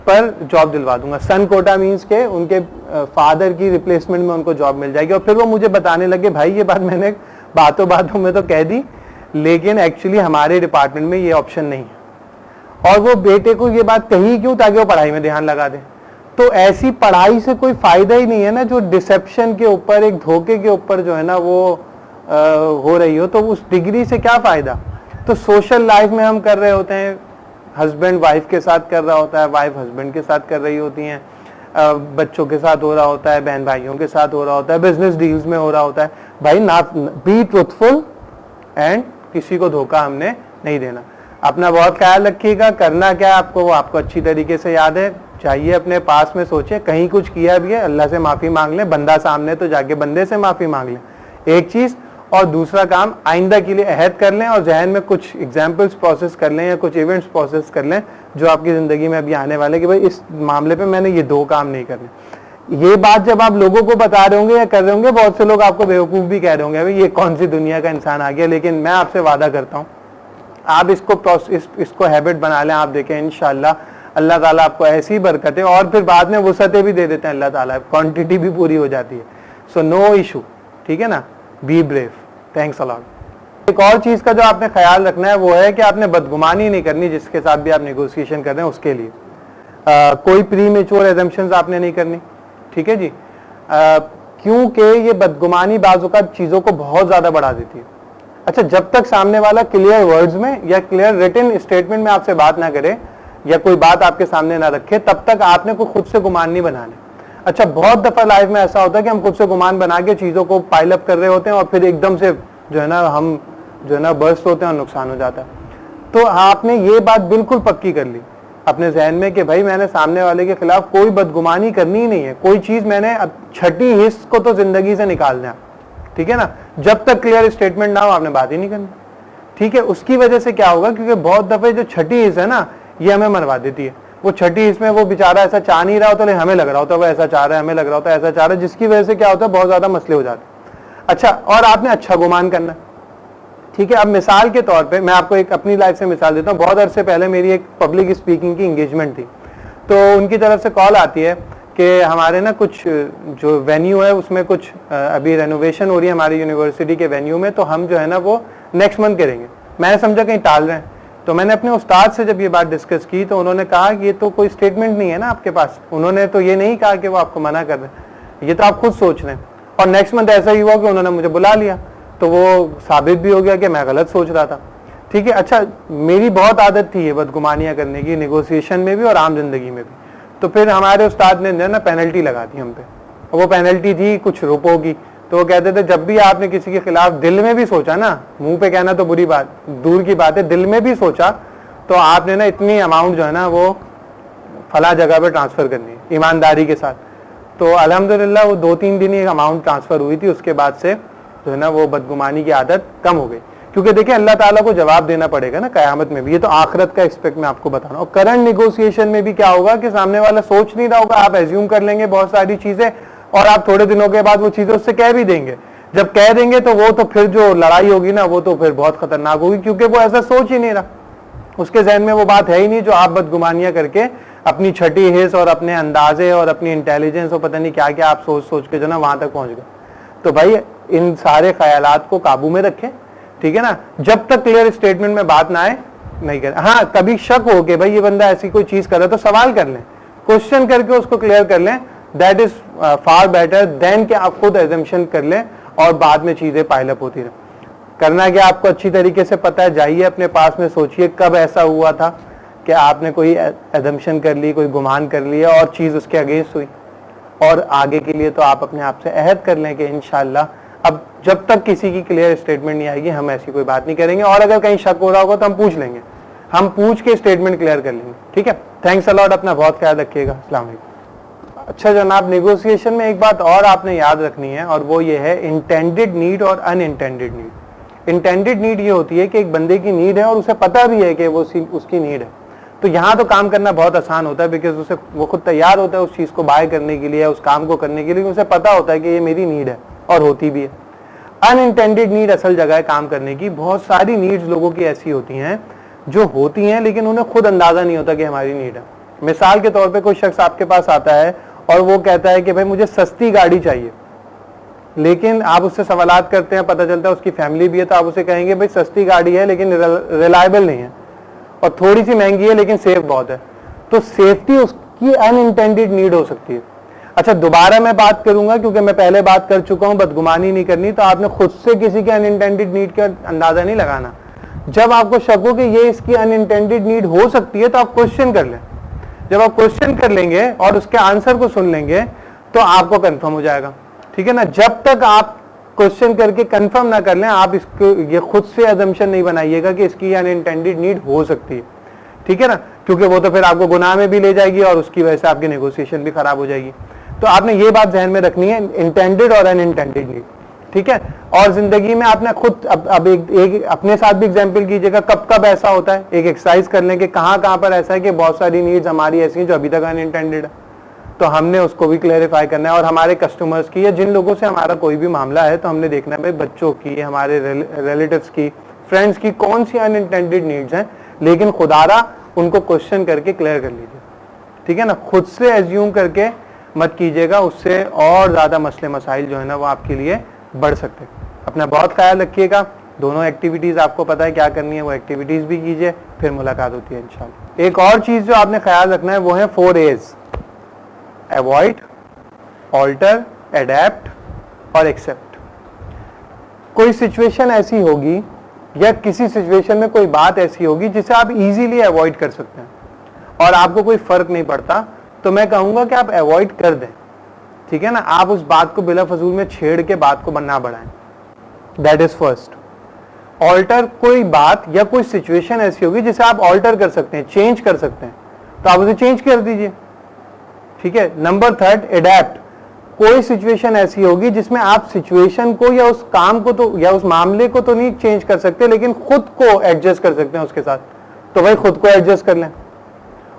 पर जॉब दिलवा दूंगा। सन कोटा मींस के उनके फादर की रिप्लेसमेंट में उनको जॉब मिल जाएगी। और फिर वो मुझे बताने लगे भाई ये बात मैंने बातों बातों में तो कह दी, लेकिन एक्चुअली हमारे डिपार्टमेंट में ये ऑप्शन नहीं है। और वो बेटे को ये बात कही क्यों? ताकि वो पढ़ाई में ध्यान लगा दे। तो ऐसी पढ़ाई से कोई फायदा ही नहीं है ना, जो डिसेप्शन के ऊपर, एक धोखे के ऊपर जो है ना वो हो रही हो, तो उस डिग्री से क्या फायदा। तो सोशल लाइफ में हम कर रहे होते हैं, हस्बैंड वाइफ के साथ कर रहा होता है, वाइफ हस्बैंड के साथ कर रही होती हैं, बच्चों के साथ हो रहा होता है, बहन भाइयों के साथ हो रहा होता है, बिजनेस डील्स में हो रहा होता है। भाई ना, बी ट्रुथफुल एंड किसी को धोखा हमने नहीं देना। अपना बहुत ख्याल रखिएगा। करना क्या है आपको, वो आपको अच्छी तरीके से याद है। चाहिए अपने पास में सोचे, कहीं कुछ किया भी है अल्लाह से माफी मांग लें, बंदा सामने तो जाके बंदे से माफी मांग लें, एक चीज। और दूसरा काम, आइंदा के लिए अहद कर लें और जहन में कुछ एग्जाम्पल्स प्रोसेस कर लें या कुछ इवेंट्स प्रोसेस कर लें जो आपकी जिंदगी में अभी आने वाले, कि भाई इस मामले पे मैंने ये 2 काम नहीं करने। ये बात जब आप लोगों को बता रहे होंगे या कर रहे होंगे, बहुत से लोग आपको बेवकूफ भी कह रहे होंगे, भाई ये कौन सी दुनिया का इंसान आ गया। लेकिन मैं आपसे वादा करता हूँ, आप इसको हैबिट बना लें। आप देखें इंशाल्लाह अल्लाह ताला आपको ऐसी बरकतें, और फिर बाद में वसअतें भी दे देते हैं अल्लाह ताला, क्वांटिटी भी पूरी हो जाती है। सो नो इशू, ठीक है ना। Be brave. Thanks a lot. एक और चीज का जो आपने ख्याल रखना है वो है कि आपने बदगुमानी नहीं करनी जिसके साथ भी आप नेगोशिएशन कर रहे हैं उसके लिए। कोई प्री मेच्योर एजम्पशंस आपने नहीं करनी, ठीक है जी। क्योंकि ये बदगुमानी बाज़-औक़ात चीजों को बहुत ज्यादा बढ़ा देती है। अच्छा, जब तक सामने वाला क्लियर वर्ड्स में या क्लियर रिटन स्टेटमेंट में आपसे बात ना करे या कोई बात आपके सामने ना रखे, तब तक आपने कोई खुद से गुमान नहीं बनाने। अच्छा, बहुत दफा लाइफ में ऐसा होता है कि हम खुद से गुमान बना के चीजों को पाइल अप कर रहे होते हैं और फिर एकदम से जो है ना हम जो है ना बर्स्ट होते हैं और नुकसान हो जाता है। तो आपने ये बात बिल्कुल पक्की कर ली अपने जहन में कि भाई मैंने सामने वाले के खिलाफ कोई बदगुमानी करनी ही नहीं है। कोई चीज मैंने छठी हिस्स को तो जिंदगी से निकालना है, ठीक है ना। जब तक क्लियर स्टेटमेंट ना हो आपने बात ही नहीं करनी, ठीक है। उसकी वजह से क्या होगा, क्योंकि बहुत दफे जो छठी हिस्स है ना ये हमें मनवा देती है। वो छठी इसमें वो बेचारा ऐसा चाह नहीं रहा होता, लेकिन हमें लग रहा होता है वो ऐसा चाह रहा है, हमें लग रहा होता है ऐसा चाह रहा है, जिसकी वजह से क्या होता है बहुत ज्यादा मसले हो जाते हैं। अच्छा, और आपने अच्छा गुमान करना, ठीक है। अब मिसाल के तौर पे मैं आपको एक अपनी लाइफ से मिसाल देता हूँ। बहुत अरसे पहले मेरी एक पब्लिक स्पीकिंग की एंगेजमेंट थी, तो उनकी तरफ से कॉल आती है कि हमारे ना कुछ जो वेन्यू है उसमें कुछ अभी रेनोवेशन हो रही है हमारी यूनिवर्सिटी के वेन्यू में, तो हम जो है ना वो नेक्स्ट मंथ करेंगे। मैंने समझा कहीं टाल रहे हैं, तो मैंने अपने उस्ताद से जब ये बात डिस्कस की तो उन्होंने कहा कि ये तो कोई स्टेटमेंट नहीं है ना आपके पास। उन्होंने तो ये नहीं कहा कि वो आपको मना कर रहे हैं, ये तो आप खुद सोच रहे हैं। और नेक्स्ट मंथ ऐसा ही हुआ कि उन्होंने मुझे बुला लिया, तो वो साबित भी हो गया कि मैं गलत सोच रहा था, ठीक है। अच्छा, मेरी बहुत आदत थी ये बदगुमानियां करने की, नेगोशिएशन में भी और आम जिंदगी में भी। तो फिर हमारे उस्ताद ने ना पेनल्टी लगा दी हम पे, और वो पेनल्टी थी कुछ रुपयों की। तो वो कहते थे जब भी आपने किसी के खिलाफ दिल में भी सोचा ना, मुंह पे कहना तो बुरी बात दूर की बात है, दिल में भी सोचा तो आपने ना इतनी अमाउंट जो है ना वो फला जगह पे ट्रांसफर करनी है ईमानदारी के साथ। तो अल्हम्दुलिल्लाह वो 2-3 दिन ही अमाउंट ट्रांसफर हुई थी, उसके बाद से जो है ना वो बदगुमानी की आदत कम हो गई। क्योंकि देखिए अल्लाह ताला को जवाब देना पड़ेगा ना कयामत में भी, ये तो आखिरत का एक्सपेक्ट मैं आपको बता रहा हूँ। करंट निगोशिएशन में भी क्या होगा कि सामने वाला सोच नहीं रहा होगा, आप एज्यूम कर लेंगे बहुत सारी चीजें और आप थोड़े दिनों के बाद वो चीजें उससे कह भी देंगे। जब कह देंगे तो वो तो फिर जो लड़ाई होगी ना वो तो फिर बहुत खतरनाक होगी, क्योंकि वो ऐसा सोच ही नहीं रहा, उसके जहन में वो बात है ही नहीं जो आप बदगुमानियां करके अपनी छठी हिस्स और अपने अंदाजे और अपनी इंटेलिजेंस और पता नहीं क्या क्या आप सोच सोच के जो ना वहां तक पहुंच गए। तो भाई इन सारे ख्यालात को काबू में रखें, ठीक है ना। जब तक क्लियर स्टेटमेंट में बात ना आए नहीं करें। हाँ, कभी शक हो कि भाई ये बंदा ऐसी कोई चीज कर रहा है तो सवाल कर लें, क्वेश्चन करके उसको क्लियर कर लें। That is far better than कि आप खुद एजम्पशन कर लें और बाद में चीजें पाइलअप होती रहे। करना क्या आपको अच्छी तरीके से पता है, जाइए अपने पास में सोचिए कब ऐसा हुआ था कि आपने कोई एजम्पशन कर ली, कोई गुमान कर लिया और चीज उसके अगेंस्ट हुई। और आगे के लिए तो आप अपने आप से अहद कर लें कि इंशाल्लाह अब जब तक किसी की क्लियर स्टेटमेंट नहीं आएगी हम ऐसी कोई बात नहीं करेंगे। और अगर कहीं शक हो रहा होगा तो हम पूछ लेंगे हम पूछ के स्टेटमेंट क्लियर कर लेंगे, ठीक है। थैंक्स अलॉट, अपना बहुत ख्याल रखिएगा। अस्सलाम वालेकुम। अच्छा जनाब, नेगोशिएशन में एक बात और आपने याद रखनी है, और वो ये है इंटेंडेड नीड और अनइंटेंडेड नीड। इंटेंडेड नीड ये होती है कि एक बंदे की नीड है और उसे पता भी है कि वो उसकी नीड है, तो यहाँ तो काम करना बहुत आसान होता है, बिकॉज उसे वो खुद तैयार होता है उस चीज़ को बाय करने के लिए, उस काम को करने के लिए, उसे पता होता है कि ये मेरी नीड है, और होती भी है। अनइंटेंडेड नीड असल जगह है काम करने की। बहुत सारी नीड्स लोगों की ऐसी होती हैं जो होती हैं लेकिन उन्हें खुद अंदाजा नहीं होता कि हमारी नीड है। मिसाल के तौर पे कोई शख्स आपके पास आता है और वो कहता है कि भाई मुझे सस्ती गाड़ी चाहिए, लेकिन आप उससे सवालात करते हैं, पता चलता है उसकी फैमिली भी है, तो आप उसे कहेंगे भाई सस्ती गाड़ी है लेकिन रिलायबल नहीं है, और थोड़ी सी महंगी है लेकिन सेफ बहुत है। तो सेफ्टी उसकी अनइंटेंडेड नीड हो सकती है। अच्छा, दोबारा मैं बात करूंगा क्योंकि मैं पहले बात कर चुका हूं, बदगुमानी नहीं करनी, तो आपने खुद से किसी के अनइंटेंडेड नीड का अंदाजा नहीं लगाना। जब आपको शक हो कि ये इसकी अनइंटेंडेड नीड हो सकती है तो आप क्वेश्चन कर लें। जब आप क्वेश्चन कर लेंगे और उसके आंसर को सुन लेंगे तो आपको कंफर्म हो जाएगा, ठीक है ना। जब तक आप क्वेश्चन करके कंफर्म ना कर लें, आप इसको ये खुद से अजम्पशन नहीं बनाइएगा कि इसकी अनइंटेंडेड नीड हो सकती है, ठीक है ना, क्योंकि वो तो फिर आपको गुनाह में भी ले जाएगी और उसकी वजह से आपकी नेगोशिएशन भी खराब हो जाएगी। तो आपने ये बात ध्यान में रखनी है, इंटेंडेड और अनइंटेंडेड नीड, ठीक है। और जिंदगी में आपने खुद अब एक अपने साथ भी एग्जाम्पल कीजिएगा, कब कब ऐसा होता है, एक एक्सरसाइज कर लें कि कहाँ कहाँ पर ऐसा है कि बहुत सारी नीड्स हमारी ऐसी हैं जो अभी तक अनइंटेंडेड है, तो हमने उसको भी क्लेरिफाई करना है। और हमारे कस्टमर्स की या जिन लोगों से हमारा कोई भी मामला है, तो हमने देखना है भाई बच्चों की, हमारे रिलेटिव्स की, फ्रेंड्स की कौन सी अनइंटेंडेड नीड्स हैं, लेकिन खुदारा उनको क्वेश्चन करके क्लियर कर लीजिए, ठीक है ना। खुद से एज्यूम करके मत कीजिएगा, उससे और ज्यादा मसले मसाइल जो है ना वो आपके लिए बढ़ सकते हैं। अपना बहुत ख्याल रखिएगा। दोनों एक्टिविटीज आपको पता है क्या करनी है, वो एक्टिविटीज भी कीजिए, फिर मुलाकात होती है इंशाल्लाह। एक और चीज जो आपने ख्याल रखना है वो है 4 A's: अवॉइड, ऑल्टर, एडेप्ट और एक्सेप्ट। कोई सिचुएशन ऐसी होगी या किसी सिचुएशन में कोई बात ऐसी होगी जिसे आप इजीली अवॉइड कर सकते हैं और आपको कोई फर्क नहीं पड़ता, तो मैं कहूंगा कि आप अवॉइड कर दें, ठीक है ना। आप उस बात को बिला फजूल में छेड़ के बात को ना बढ़ाएं, दैट इज फर्स्ट। ऑल्टर, कोई बात या कोई सिचुएशन ऐसी होगी जिसे आप ऑल्टर कर सकते हैं, चेंज कर सकते हैं, तो आप उसे चेंज कर दीजिए, ठीक है। नंबर 3, एडेप्ट, कोई सिचुएशन ऐसी होगी जिसमें आप सिचुएशन को या उस काम को तो या उस मामले को तो नहीं चेंज कर सकते, लेकिन खुद को एडजस्ट कर सकते हैं उसके साथ, तो भाई खुद को एडजस्ट कर लें।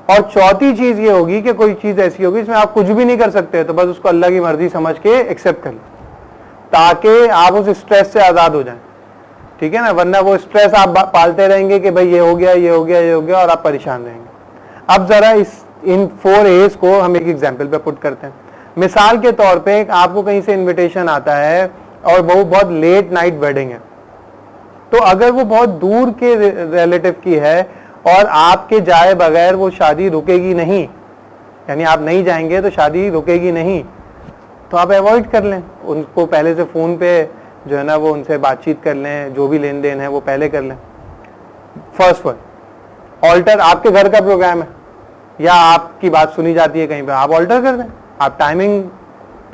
और चौथी चीज ये होगी कि कोई चीज ऐसी होगी जिसमें आप कुछ भी नहीं कर सकते, तो बस उसको अल्लाह की मर्जी समझ के एक्सेप्ट कर लें, ताकि आप उस स्ट्रेस से आजाद हो जाएं, ठीक है ना। वरना वो स्ट्रेस आप पालते रहेंगे कि भाई ये हो गया, ये हो गया, ये हो गया, और आप परेशान रहेंगे। अब जरा इन 4 A's को हम एक एग्जाम्पल पे पुट करते हैं। मिसाल के तौर पे आपको कहीं से इन्विटेशन आता है और वो बहुत लेट नाइट वेडिंग है, तो अगर वो बहुत दूर के रिलेटिव की है और आपके जाए बगैर वो शादी रुकेगी नहीं, यानी आप नहीं जाएंगे तो शादी रुकेगी नहीं, तो आप अवॉइड कर लें उनको। पहले से फोन पे जो है ना वो उनसे बातचीत कर लें, जो भी लेन देन है वो पहले कर लें। फर्स्ट वन, ऑल्टर, आपके घर का प्रोग्राम है या आपकी बात सुनी जाती है कहीं पे, आप ऑल्टर कर दें, आप टाइमिंग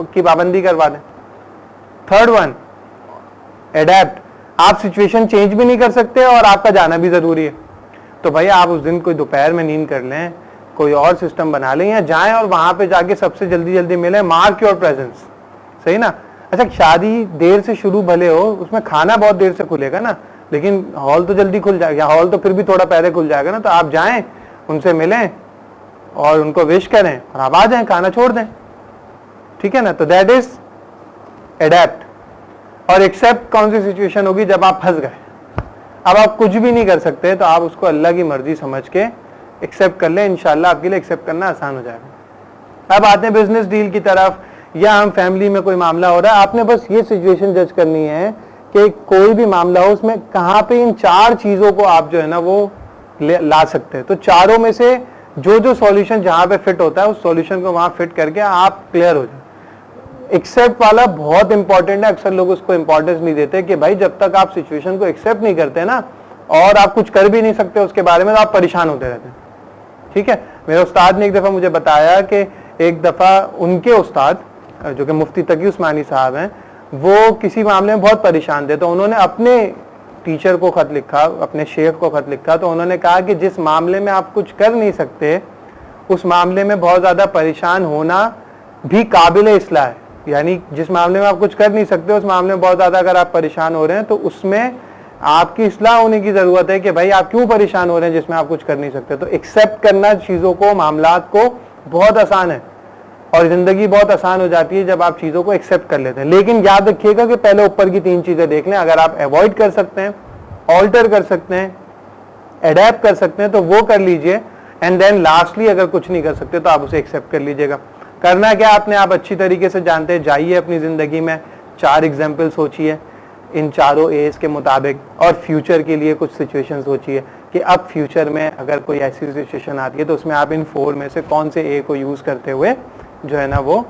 की पाबंदी करवा दें। थर्ड वन, एडेप्ट, आप सिचुएशन चेंज भी नहीं कर सकते और आपका जाना भी जरूरी है, तो भाई आप उस दिन कोई दोपहर में नींद कर लें, कोई और सिस्टम बना लें, या जाएं और वहां पे जाके सबसे जल्दी जल्दी मिले, मार्क योर प्रेजेंस, सही ना। अच्छा, शादी देर से शुरू भले हो, उसमें खाना बहुत देर से खुलेगा ना, लेकिन हॉल तो जल्दी खुल जाएगा, हॉल तो फिर भी थोड़ा पहले खुल जाएगा ना, तो आप जाएं, उनसे मिलें और उनको विश करें और आप आ जाएं, खाना छोड़ दें, ठीक है ना। तो दैट इज एडेप्ट। और एक्सेप्ट कौन सी सिचुएशन होगी, जब आप फंस गए, अब आप कुछ भी नहीं कर सकते, तो आप उसको अल्लाह की मर्जी समझ के एक्सेप्ट कर लें, इंशाल्लाह आपके लिए एक्सेप्ट करना आसान हो जाएगा। अब आते हैं बिजनेस डील की तरफ, या हम फैमिली में कोई मामला हो रहा है, आपने बस ये सिचुएशन जज करनी है कि कोई भी मामला हो उसमें कहाँ पे इन 4 चीजों को आप जो है ना वो ला सकते हैं। तो चारों में से जो जो सॉल्यूशन जहां पे फिट होता है उस सॉल्यूशन को वहां फिट करके आप क्लियर हो जाए। एक्सेप्ट वाला बहुत इंपॉर्टेंट है, अक्सर लोग उसको इंपॉर्टेंस नहीं देते कि भाई जब तक आप सिचुएशन को एक्सेप्ट नहीं करते ना और आप कुछ कर भी नहीं सकते उसके बारे में, तो आप परेशान होते रहते हैं, ठीक है। मेरे उस्ताद ने एक दफा मुझे बताया कि एक दफा उनके उस्ताद जो कि मुफ्ती तकी उस्मानी साहब हैं, वो किसी मामले में बहुत परेशान थे, तो उन्होंने अपने टीचर को खत लिखा, अपने शेख को खत लिखा, तो उन्होंने कहा कि जिस मामले में आप कुछ कर नहीं सकते उस मामले में बहुत ज़्यादा परेशान होना भी काबिल इस्लाह है। यानी जिस मामले में आप कुछ कर नहीं सकते उस मामले में बहुत ज़्यादा अगर आप परेशान हो रहे हैं तो उसमें आपकी इस्लाह होने की ज़रूरत है कि भाई आप क्यों परेशान हो रहे हैं जिसमें आप कुछ कर नहीं सकते। तो एक्सेप्ट करना चीज़ों को, मामलात को बहुत आसान है और ज़िंदगी बहुत आसान हो जाती है जब आप चीज़ों को एक्सेप्ट कर लेते हैं। लेकिन याद रखिएगा कि पहले ऊपर की 3 चीज़ें देख लें। अगर आप अवॉइड कर सकते हैं, ऑल्टर कर सकते हैं, एडेप्ट कर सकते हैं तो वो कर लीजिए। एंड देन लास्टली अगर कुछ नहीं कर सकते तो आप उसे एक्सेप्ट कर लीजिएगा। करना क्या आपने, आप अच्छी तरीके से जानते हैं, जाइए अपनी ज़िंदगी में 4 एग्जाम्पल सोचिए इन चारों एज के मुताबिक और फ्यूचर के लिए कुछ सिचुएशन सोचिए कि अब फ्यूचर में अगर कोई ऐसी सिचुएशन आती है तो उसमें आप इन 4 में से कौन से ए को यूज़ करते हुए जो है ना वो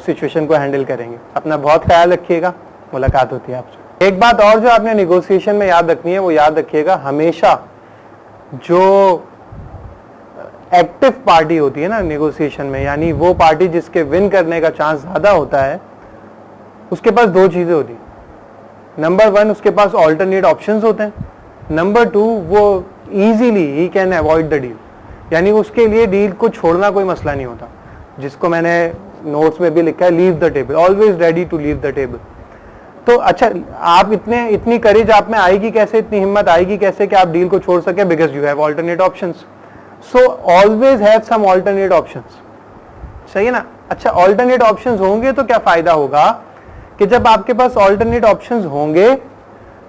सिचुएशन को हैंडल करेंगे। अपना बहुत ख्याल रखिएगा। मुलाकात होती है आपसे। एक बात और जो आपने निगोशिएशन में याद रखनी है वो याद रखिएगा, हमेशा जो एक्टिव पार्टी होती है ना निगोशिएशन में, यानी वो पार्टी जिसके विन करने का चांस ज़्यादा होता है, उसके पास 2 चीज़ें होती हैं। नंबर 1 उसके पास ऑल्टरनेट ऑप्शंस होते हैं। नंबर 2 वो easily he can avoid the deal, यानी उसके लिए डील को छोड़ना कोई मसला नहीं होता, जिसको मैंने नोट्स में भी लिखा है, leave the table, always ready to leave the table. तो अच्छा, आप इतनी करेज आप में आएगी कैसे, इतनी हिम्मत आएगी कैसे कि आप डील को छोड़ सके, because you have alternate options. So always have some alternate options, सही है ना। अच्छा, ऑल्टरनेट ऑप्शंस होंगे तो क्या फायदा होगा कि जब आपके पास ऑल्टरनेट ऑप्शंस होंगे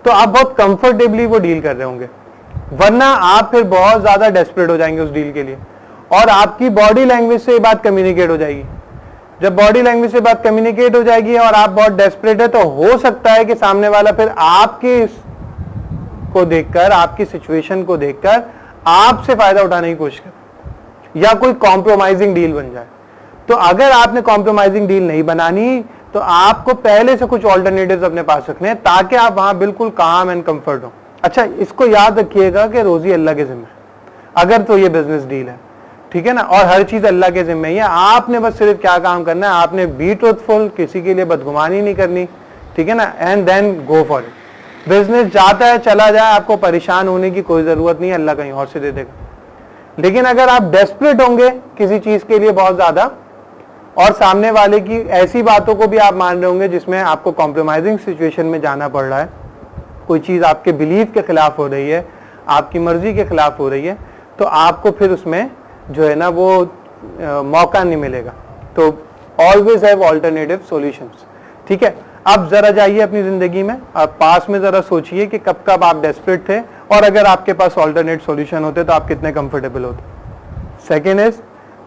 तो आप बहुत कंफर्टेबली वो डील कर रहे होंगे, वरना आप फिर बहुत ज्यादा डेस्परेट हो जाएंगे उस डील के लिए और आपकी बॉडी लैंग्वेज से ये बात कम्युनिकेट हो जाएगी। जब बॉडी लैंग्वेज से बात कम्युनिकेट हो जाएगी और आप बहुत डेस्परेट है तो हो सकता है कि सामने वाला फिर आपके को देखकर, आपकी सिचुएशन को देखकर आपसे फायदा उठाने की कोशिश करे या कोई कॉम्प्रोमाइजिंग डील बन जाए। तो अगर आपने कॉम्प्रोमाइजिंग डील नहीं बनानी तो आपको पहले से कुछ ऑल्टरनेटिव्स अपने पास रखने हैं ताकि आप वहां बिल्कुल काम एंड कंफर्ट हो। अच्छा, इसको याद रखिएगा कि रोजी अल्लाह के जिम्मे, अगर तो ये बिजनेस डील है, ठीक है ना, और हर चीज अल्लाह के जिम्मे ही है। आपने बस सिर्फ क्या काम करना है, आपने बी ट्रूथफुल, किसी के लिए बदगुमानी नहीं करनी, ठीक है ना, and then go for it. Business जाता है चला जाए, आपको परेशान होने की कोई जरूरत नहीं है, अल्लाह कहीं और से दे देगा। लेकिन अगर आप डेस्परेट होंगे किसी चीज के लिए बहुत ज्यादा और सामने वाले की ऐसी बातों को भी आप मान रहे होंगे जिसमें आपको कॉम्प्रोमाइजिंग सिचुएशन में जाना पड़ रहा है, कोई चीज आपके बिलीफ के खिलाफ हो रही है, आपकी मर्जी के खिलाफ हो रही है, तो आपको फिर उसमें जो है ना वो मौका नहीं मिलेगा। तो ऑलवेज हैव ऑल्टरनेटिव सॉल्यूशंस, ठीक है। अब जरा जाइए अपनी जिंदगी में, आप पास में जरा सोचिए कि कब कब आप डेस्परेट थे और अगर आपके पास ऑल्टरनेट सॉल्यूशन होते तो आप कितने कंफर्टेबल होते। सेकेंड इज,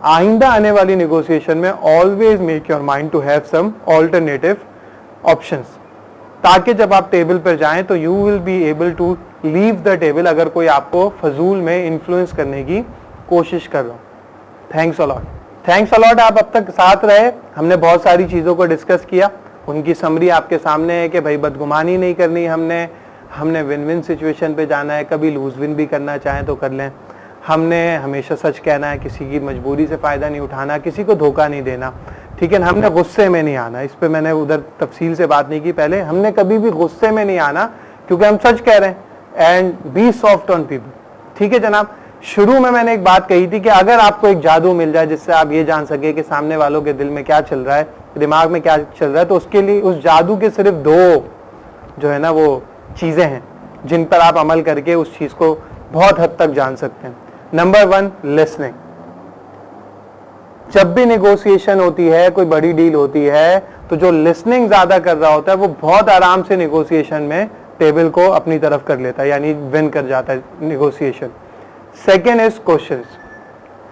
आइंदा आने वाली नेगोशिएशन में always make your mind to have some alternative options, ताकि जब आप टेबल पर जाएं तो you will be able to leave the table अगर कोई आपको फजूल में इन्फ्लुएंस करने की कोशिश कर रहा हूं। थैंक्स अलॉट, थैंक्स अलॉट, आप अब तक साथ रहे। हमने बहुत सारी चीज़ों को डिस्कस किया, उनकी समरी आपके सामने है कि भाई बदगुमानी नहीं करनी, हमने विन विन सिचुएशन पे जाना है, कभी लूज विन भी करना चाहें तो कर लें, हमने हमेशा सच कहना है, किसी की मजबूरी से फ़ायदा नहीं उठाना, किसी को धोखा नहीं देना, ठीक है ना, हमने गुस्से में नहीं आना। इस पर मैंने उधर तफसील से बात नहीं की पहले, हमने कभी भी गुस्से में नहीं आना क्योंकि हम सच कह रहे हैं। And be soft on people, ठीक है जनाब। शुरू में मैंने एक बात कही थी कि अगर आपको एक जादू मिल जाए जिससे आप ये जान सके कि सामने वालों के दिल में क्या चल रहा है, दिमाग में क्या चल रहा है, तो उसके लिए उस जादू के सिर्फ 2 जो है ना वो चीजें हैं जिन पर आप अमल करके उस चीज को बहुत हद तक जान सकते हैं। Number 1, listening. जब भी नेगोशिएशन होती है, कोई बड़ी डील होती है, तो जो लिसनिंग ज्यादा कर रहा होता है वो बहुत आराम से नेगोशिएशन में टेबल को अपनी तरफ कर लेता है, यानी विन कर जाता है नेगोशिएशन। Second is questions.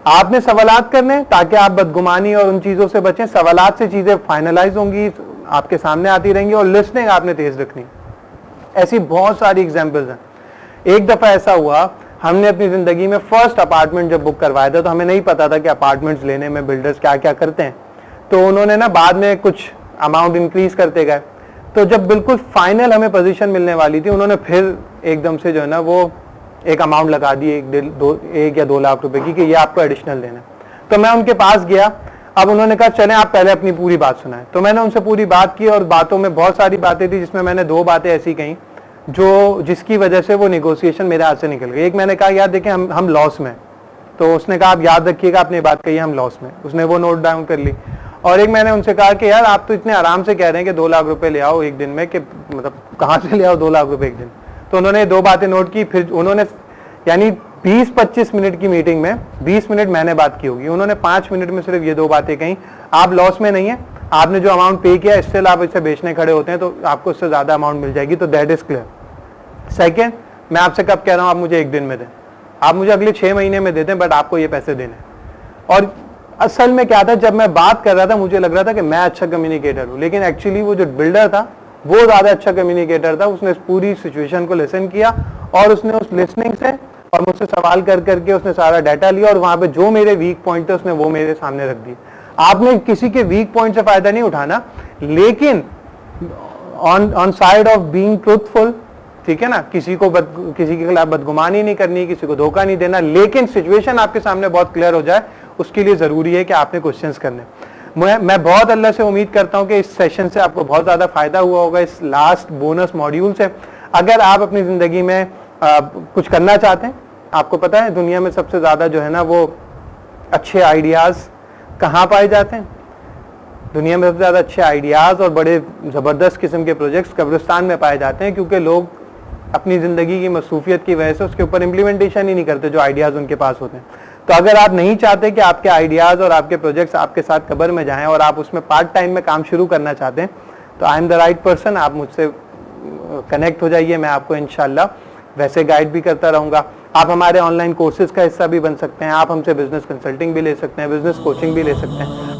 आपने सवालात करने ताकि आप बदगुमानी और उन चीजों से बचें। सवालात से चीजें फाइनलाइज होंगी, आपके सामने आती रहेंगी। और लिसनिंग आपने तेज रखनी। ऐसी बहुत सारी एग्जांपल्स हैं। एक दफा ऐसा हुआ, हमने अपनी जिंदगी में फर्स्ट अपार्टमेंट जब बुक करवाया था तो हमें नहीं पता था कि अपार्टमेंट्स लेने में बिल्डर्स क्या क्या करते हैं, तो उन्होंने ना बाद में कुछ अमाउंट इंक्रीज करते गए। तो जब बिल्कुल फाइनल हमें पोजीशन मिलने वाली थी, उन्होंने फिर एकदम से जो है ना वो एक अमाउंट लगा दी, 1 या 2 लाख रुपए की, कि ये आपको एडिशनल देना है। तो मैं उनके पास गया। अब उन्होंने कहा चलें आप पहले अपनी पूरी बात सुनाएं। तो मैंने उनसे पूरी बात की और बातों में बहुत सारी बातें थी जिसमें मैंने 2 बातें ऐसी कही जो जिसकी वजह से वो नेगोशिएशन मेरे हाथ से निकल गई। एक मैंने कहा यार देखें हम लॉस में, तो उसने कहा आप याद रखिएगा आपने बात कही हम लॉस में, उसने वो नोट डाउन कर ली। और एक मैंने उनसे कहा कि यार आप तो इतने आराम से कह रहे हैं कि 2 लाख रुपए ले आओ एक दिन में, कि मतलब कहाँ से ले आओ 2 लाख रुपए एक दिन। तो उन्होंने 2 बातें नोट की, फिर उन्होंने यानी 20-25 मिनट की मीटिंग में 20 मिनट मैंने बात की होगी, उन्होंने 5 मिनट में सिर्फ ये 2 बातें कही, आप लॉस में नहीं है, आपने जो अमाउंट पे किया इससे आप इसे बेचने खड़े होते हैं तो आपको इससे ज्यादा अमाउंट मिल जाएगी, तो दैट इज क्लियर। सेकेंड, मैं आपसे कब कह रहा हूं आप मुझे एक दिन में दें, आप मुझे अगले 6 महीने में दे दें, बट आपको ये पैसे देने। और असल में क्या था, जब मैं बात कर रहा था मुझे लग रहा था कि मैं अच्छा कम्युनिकेटर हूं, लेकिन एक्चुअली वो जो बिल्डर था वो ज्यादा अच्छा कम्युनिकेटर था। उसने इस पूरी सिचुएशन को लिसन किया और उसने उस लिसनिंग से और मुझसे सवाल कर करके उसने सारा डाटा लिया और वहां पे जो मेरे वीक पॉइंट थे उसने वो मेरे सामने रख दिए। आपने किसी के वीक पॉइंट से फायदा नहीं उठाना, लेकिन on side of being truthful, ठीक है ना, किसी के खिलाफ बदगुमानी नहीं करनी, किसी को धोखा नहीं देना, लेकिन सिचुएशन आपके सामने बहुत क्लियर हो जाए, उसके लिए जरूरी है कि आपने क्वेश्चंस करने। मैं बहुत अल्लाह से उम्मीद करता हूं कि इस सेशन से आपको बहुत ज्यादा फायदा हुआ होगा, इस लास्ट बोनस मॉड्यूल से। अगर आप अपनी जिंदगी में कुछ करना चाहते हैं, आपको पता है दुनिया में सबसे ज्यादा जो है ना वो अच्छे आइडियाज कहाँ पाए जाते हैं? दुनिया में सबसे ज्यादा अच्छे आइडियाज और बड़े जबरदस्त किस्म के प्रोजेक्ट्स कब्रिस्तान में पाए जाते हैं, क्योंकि लोग अपनी जिंदगी की मसरूफियत की वजह से उसके ऊपर इम्प्लीमेंटेशन ही नहीं करते जो आइडियाज उनके पास होते हैं। तो अगर आप नहीं चाहते कि आपके आइडियाज और आपके प्रोजेक्ट्स आपके साथ कब्र में जाएं और आप उसमें पार्ट टाइम में काम शुरू करना चाहते हैं, तो I am the right person, आप मुझसे कनेक्ट हो जाइए, मैं आपको इंशाल्लाह वैसे गाइड भी करता रहूंगा। आप हमारे ऑनलाइन कोर्सेज का हिस्सा भी बन सकते हैं, आप हमसे बिजनेस कंसल्टिंग भी ले सकते हैं, बिजनेस कोचिंग भी ले सकते हैं।